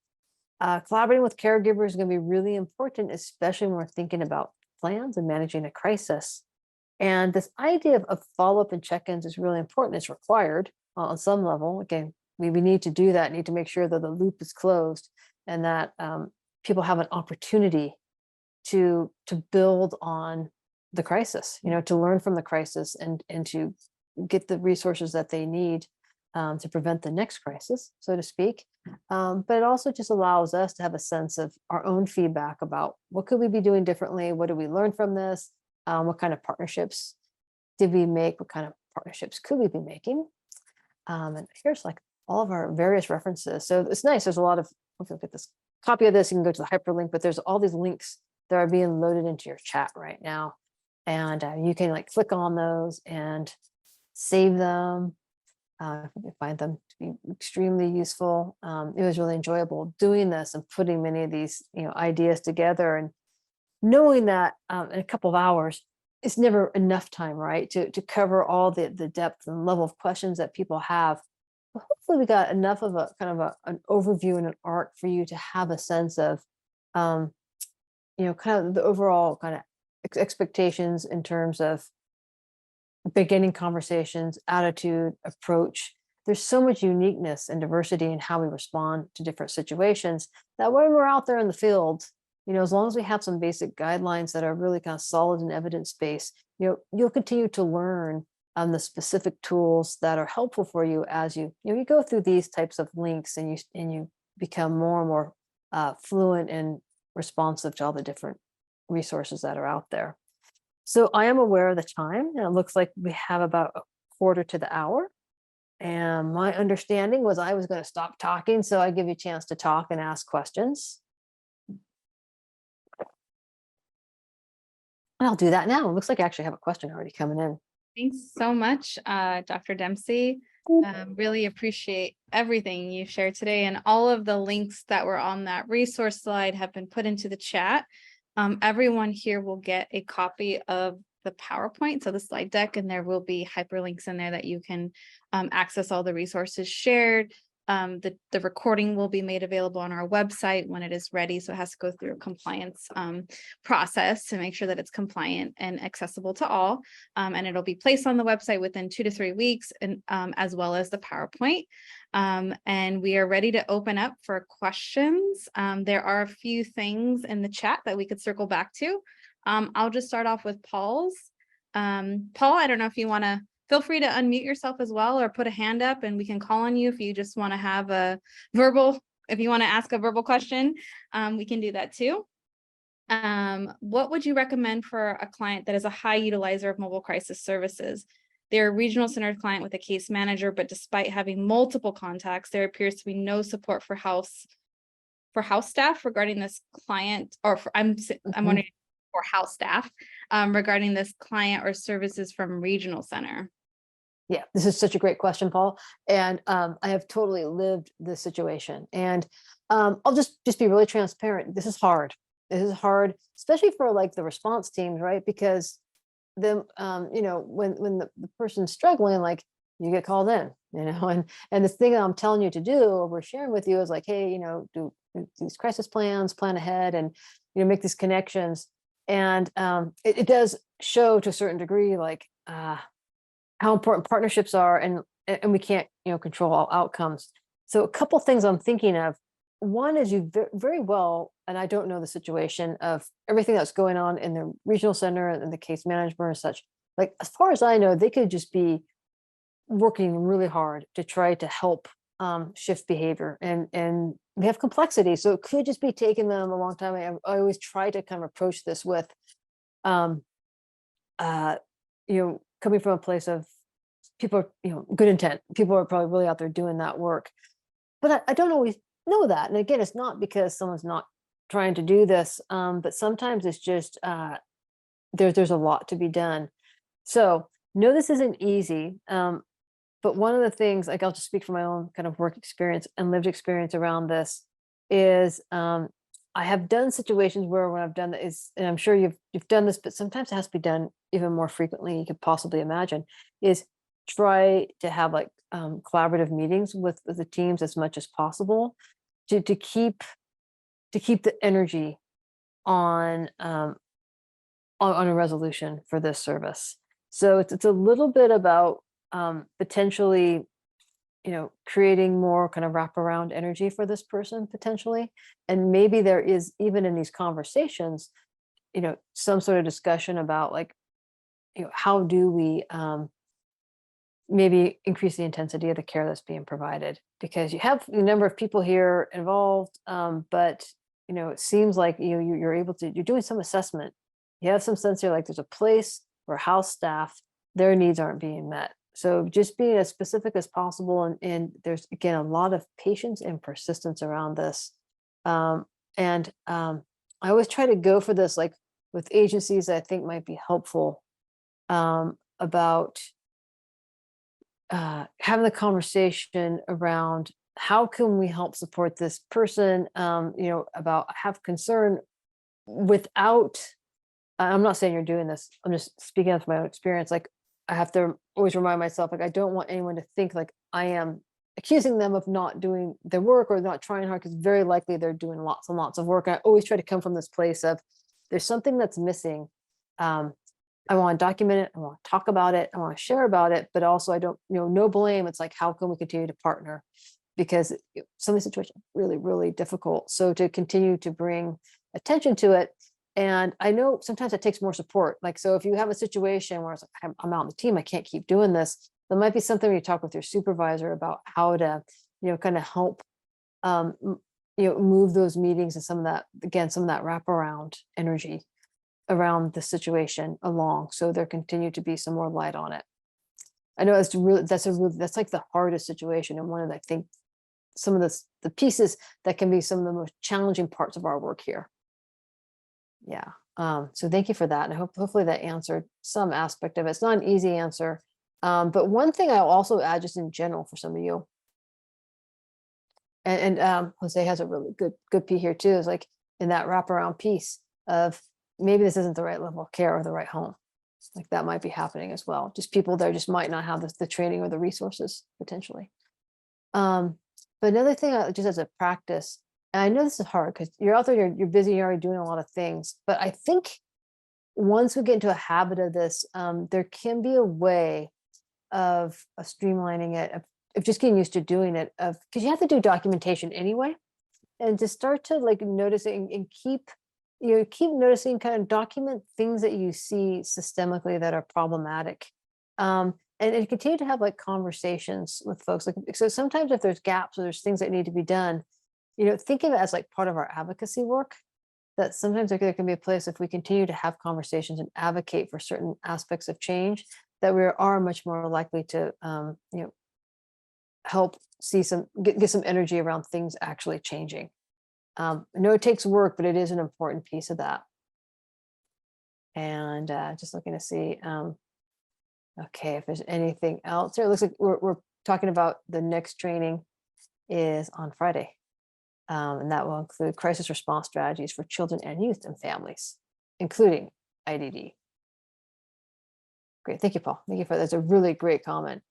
Speaker 2: Collaborating with caregivers is going to be really important, especially when we're thinking about plans and managing a crisis. And this idea of follow-up and check-ins is really important. It's required on some level. Again, we need to do that, need to make sure that the loop is closed, and that people have an opportunity to build on the crisis, to learn from the crisis, and to get the resources that they need to prevent the next crisis, so to speak. But it also just allows us to have a sense of our own feedback about what could we be doing differently? What did we learn from this? What kind of partnerships did we make? What kind of partnerships could we be making? And here's like all of our various references. So it's nice. There's a lot of, if you look at this copy of this, you can go to the hyperlink, but there's all these links that are being loaded into your chat right now. And you can like click on those and save them. I find them to be extremely useful. It was really enjoyable doing this and putting many of these ideas together, and knowing that in a couple of hours, it's never enough time, right, to cover all the depth and level of questions that people have. But hopefully we got enough of a kind of an overview and an arc for you to have a sense of, kind of the overall kind of expectations in terms of beginning conversations, attitude, approach, there's so much uniqueness and diversity in how we respond to different situations that when we're out there in the field, as long as we have some basic guidelines that are really kind of solid and evidence-based, you'll continue to learn the specific tools that are helpful for you as you go through these types of links, and you become more and more fluent and responsive to all the different resources that are out there. So I am aware of the time, and it looks like we have about a quarter to the hour. And my understanding was I was going to stop talking, so I give you a chance to talk and ask questions. And I'll do that now. It looks like I actually have a question already coming in.
Speaker 1: Thanks so much, Dr. Dempsey. Really appreciate everything you shared today, and all of the links that were on that resource slide have been put into the chat. Everyone here will get a copy of the PowerPoint, so the slide deck, and there will be hyperlinks in there that you can access all the resources shared. The recording will be made available on our website when it is ready, so it has to go through a compliance process to make sure that it's compliant and accessible to all, and it'll be placed on the website within 2 to 3 weeks, and as well as the PowerPoint. And we are ready to open up for questions. There are a few things in the chat that we could circle back to. I'll just start off with Paul's. Paul, I don't know if you want to feel free to unmute yourself as well, or put a hand up and we can call on you if you just want to have a verbal, if you want to ask a verbal question, we can do that too. What would you recommend for a client that is a high utilizer of mobile crisis services? They're a regional centered client with a case manager, but despite having multiple contacts, there appears to be no support for house staff regarding this client, or I'm wondering for house staff regarding this client or services from regional center.
Speaker 2: Yeah, this is such a great question, Paul. And I have totally lived this situation. And I'll just be really transparent. This is hard. This is hard, especially for like the response teams, right? Because then, when the person's struggling, like you get called in, and the thing that I'm telling you to do, or we're sharing with you, is like, hey, do these crisis plans, plan ahead, and make these connections. And it does show to a certain degree, like how important partnerships are, and we can't control all outcomes. So a couple things I'm thinking of. One is you very well, and I don't know the situation of everything that's going on in the regional center and the case management and such. Like, as far as I know, they could just be working really hard to try to help shift behavior, and they have complexity. So it could just be taking them a long time. I always try to kind of approach this with, coming from a place of people are, good intent. People are probably really out there doing that work. But I don't always know that. And again, it's not because someone's not trying to do this, but sometimes it's just there's a lot to be done. So no, this isn't easy. But one of the things, like, I'll just speak from my own kind of work experience and lived experience around this, is I have done situations where when I've done that is, and I'm sure you've done this, but sometimes it has to be done even more frequently you could possibly imagine, is try to have like collaborative meetings with the teams as much as possible to keep the energy on a resolution for this service. So it's a little bit about potentially, creating more kind of wraparound energy for this person potentially. And maybe there is, even in these conversations, some sort of discussion about like, how do we maybe increase the intensity of the care that's being provided? Because you have a number of people here involved, but it seems like you're doing some assessment. You have some sense here, like there's a place where house staff, their needs aren't being met. So just being as specific as possible, and there's again a lot of patience and persistence around this. I always try to go for this, like with agencies that I think might be helpful, about having the conversation around how can we help support this person, about have concern without, I'm not saying you're doing this, I'm just speaking out of my own experience. Like, I have to always remind myself, like, I don't want anyone to think like I am accusing them of not doing their work or not trying hard, because very likely they're doing lots and lots of work. I always try to come from this place of there's something that's missing. I want to document it. I want to talk about it. I want to share about it, but also I don't, no blame. It's like, how can we continue to partner? Because some of the situations are really, really difficult. So to continue to bring attention to it. And I know sometimes it takes more support. Like, so if you have a situation where it's like, I'm out on the team, I can't keep doing this. There might be something where you talk with your supervisor about how to, kind of help, move those meetings and some of that, again, some of that wraparound energy around the situation along, so there continue to be some more light on it. I know that's like the hardest situation, and one of I think some of the pieces that can be some of the most challenging parts of our work here. Yeah. So thank you for that, and hopefully that answered some aspect of it. It's not an easy answer, but one thing I'll also add, just in general, for some of you, and Jose has a really good piece here too, is like in that wraparound piece of, maybe this isn't the right level of care or the right home. Like that might be happening as well. Just people there just might not have the training or the resources potentially. But another thing, just as a practice, and I know this is hard because you're out there, you're busy, you're already doing a lot of things, but I think once we get into a habit of this, there can be a way of streamlining it, of just getting used to doing it, because you have to do documentation anyway, and to start to like notice it and keep noticing, kind of document things that you see systemically that are problematic, and continue to have like conversations with folks. Like, so sometimes if there's gaps or there's things that need to be done, think of it as like part of our advocacy work, that sometimes there can be a place, if we continue to have conversations and advocate for certain aspects of change, that we are much more likely to help see get some energy around things actually changing. I know it takes work, but it is an important piece of that. And just looking to see, okay, if there's anything else there. It looks like we're talking about the next training is on Friday. And that will include crisis response strategies for children and youth and families, including IDD. Great, thank you, Paul. Thank you for that. That's a really great comment.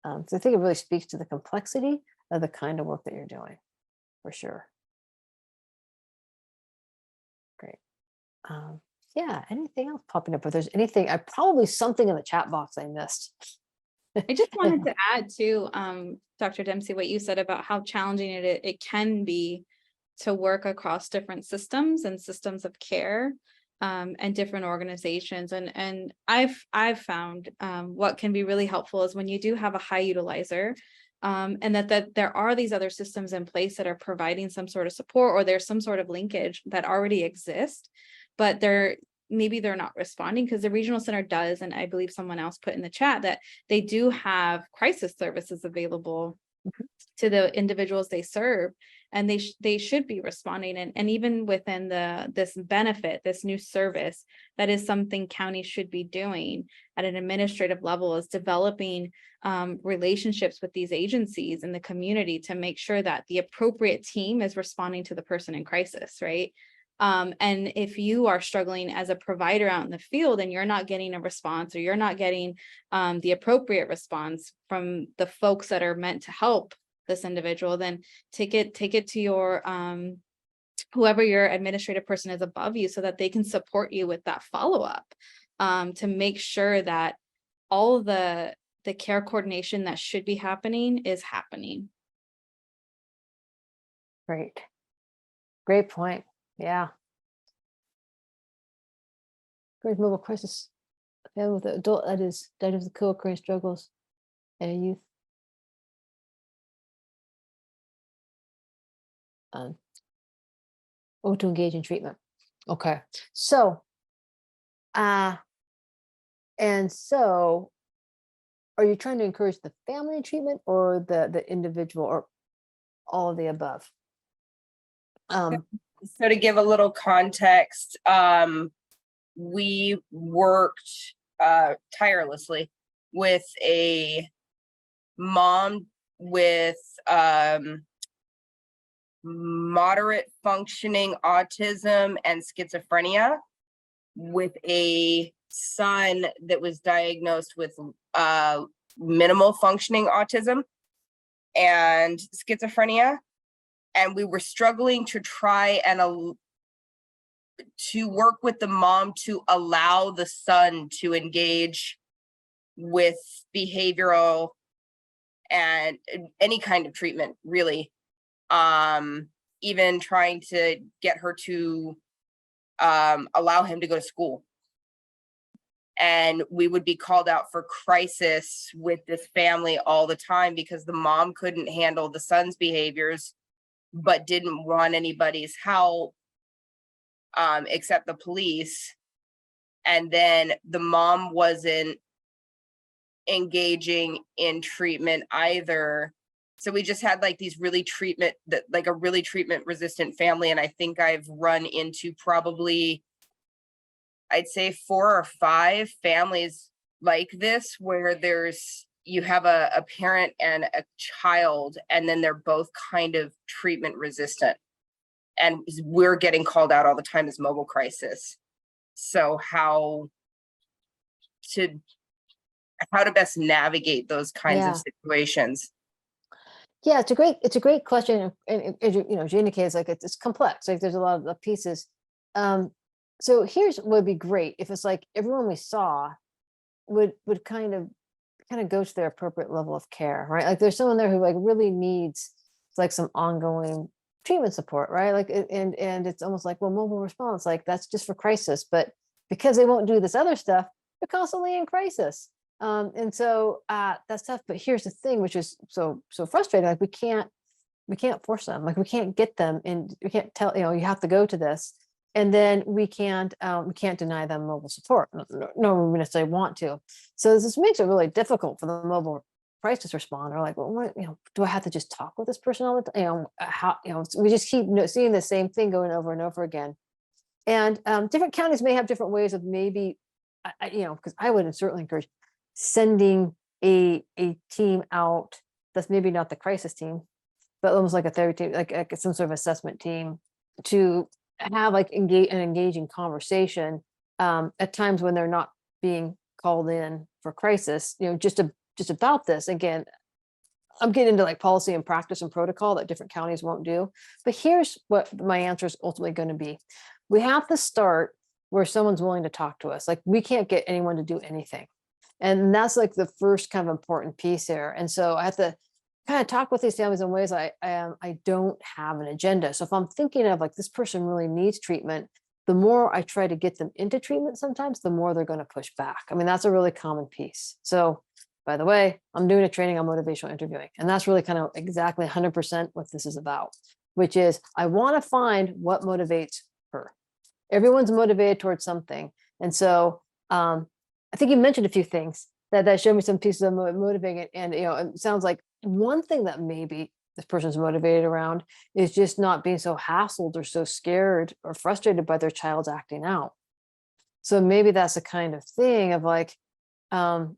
Speaker 2: So I think it really speaks to the complexity of the kind of work that you're doing, for sure. Great. Yeah, anything else popping up? If there's anything, probably something in the chat box I missed.
Speaker 1: I just wanted to add to Dr. Dempsey, what you said about how challenging it can be to work across different systems and systems of care, and different organizations. And I've found what can be really helpful is when you do have a high utilizer, and that there are these other systems in place that are providing some sort of support, or there's some sort of linkage that already exists, but maybe they're not responding, because the regional center does, and I believe someone else put in the chat that they do have crisis services available to the individuals they serve, and they should be responding. And even within this benefit, this new service, that is something counties should be doing at an administrative level, is developing relationships with these agencies in the community to make sure that the appropriate team is responding to the person in crisis, right? And if you are struggling as a provider out in the field and you're not getting a response, or you're not getting the appropriate response from the folks that are meant to help this individual, then take it to your whoever your administrative person is above you, so that they can support you with that follow-up, to make sure that all the care coordination that should be happening is happening.
Speaker 2: Great point. Yeah. Great mobile crisis. Family with an adult that is diagnosed with co-occurrence struggles and a youth. To engage in treatment. Okay. So, and so are you trying to encourage the family treatment or the individual, or all of the above?
Speaker 3: So to give a little context, we worked tirelessly with a mom with moderate functioning autism and schizophrenia, with a son that was diagnosed with minimal functioning autism and schizophrenia. And we were struggling to try and to work with the mom to allow the son to engage with behavioral and any kind of treatment, really. Even trying to get her to allow him to go to school. And we would be called out for crisis with this family all the time because the mom couldn't handle the son's behaviors, but didn't want anybody's help except the police. And then the mom wasn't engaging in treatment either. So we just had like these really like a really treatment resistant family. And I think I've run into probably, I'd say 4 or 5 families like this, where you have a parent and a child, and then they're both kind of treatment resistant. And we're getting called out all the time as mobile crisis. So how to best navigate those kinds of situations?
Speaker 2: Yeah, it's a great question. And as you indicate, it's like it's complex. Like there's a lot of pieces. So here's what would be great if it's like everyone we saw would kind of go to their appropriate level of care, right? Like there's someone there who like really needs like some ongoing treatment support, right? Like and it's almost like, well, mobile response, like that's just for crisis, but because they won't do this other stuff, they're constantly in crisis. And so that's tough. But here's the thing, which is so frustrating. Like we can't force them. Like we can't get them, and we can't tell, you have to go to this. And then we can't deny them mobile support. No, we necessarily want to. So this makes it really difficult for the mobile crisis responder. Like, well, what, do I have to just talk with this person all the time? How, we just keep seeing the same thing going over and over again. And different counties may have different ways of maybe, because I would certainly encourage sending a team out that's maybe not the crisis team, but almost like a therapy team, like some sort of assessment team, to have like an engaging conversation at times when they're not being called in for crisis, just about this. Again, I'm getting into like policy and practice and protocol that different counties won't do. But here's what my answer is ultimately going to be. We have to start where someone's willing to talk to us. Like we can't get anyone to do anything. And that's like the first kind of important piece here. And so I have to kind of talk with these families in ways I don't have an agenda. So if I'm thinking of like this person really needs treatment, the more I try to get them into treatment, sometimes the more they're going to push back. I mean, that's a really common piece. So by the way, I'm doing a training on motivational interviewing, and that's really kind of exactly 100% what this is about, which is I want to find what motivates her. Everyone's motivated towards something. And so I think you mentioned a few things that showed me some pieces of motivating, and it sounds like one thing that maybe this person's motivated around is just not being so hassled or so scared or frustrated by their child's acting out. So maybe that's the kind of thing of like, I'm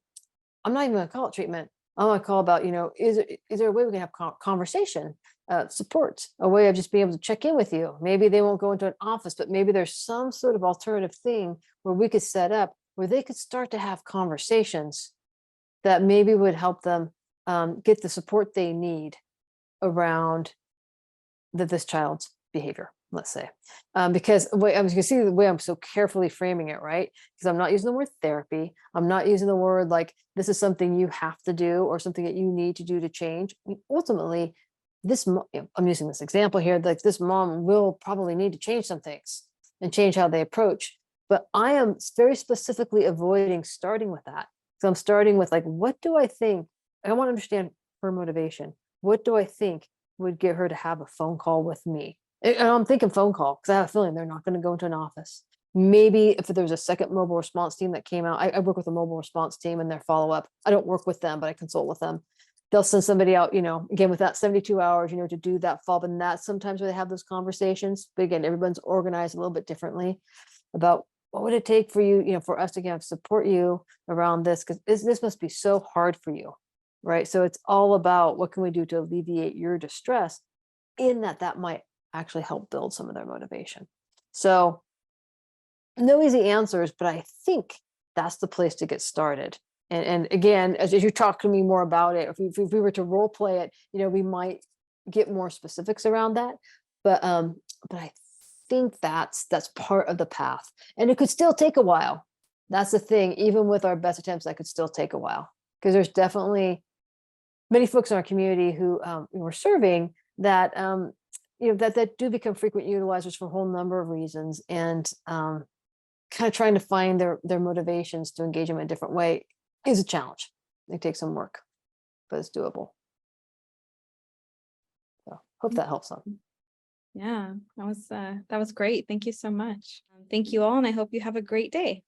Speaker 2: not even going to call it treatment. I'm going to call about, is there a way we can have conversation, support, a way of just being able to check in with you? Maybe they won't go into an office, but maybe there's some sort of alternative thing where we could set up where they could start to have conversations that maybe would help them get the support they need around this child's behavior, let's say. Because I was going to see the way I'm so carefully framing it, right? Because I'm not using the word therapy. I'm not using the word like this is something you have to do or something that you need to do to change. I mean, ultimately, I'm using this example here, like this mom will probably need to change some things and change how they approach. But I am very specifically avoiding starting with that. So I'm starting with like, what do I think? I want to understand her motivation. What do I think would get her to have a phone call with me? And I'm thinking phone call because I have a feeling they're not going to go into an office. Maybe if there's a second mobile response team that came out, I work with a mobile response team and their follow-up. I don't work with them, but I consult with them. They'll send somebody out, again, with that 72 hours, to do that follow-up. And that's sometimes where they have those conversations. But again, everyone's organized a little bit differently about what would it take for you, for us to support you around this? Because this must be so hard for you, right? So it's all about what can we do to alleviate your distress in that might actually help build some of their motivation. So no easy answers, but I think that's the place to get started. And again, as you talk to me more about it, if we were to role play it, we might get more specifics around that. But I think that's part of the path, and it could still take a while. That's the thing. Even with our best attempts, that could still take a while, because there's definitely many folks in our community who we're serving that that do become frequent utilizers for a whole number of reasons, and kind of trying to find their motivations to engage them in a different way is a challenge. It takes some work, but it's doable. So hope that helps some.
Speaker 1: Yeah, that was great. Thank you so much. Thank you all, and I hope you have a great day.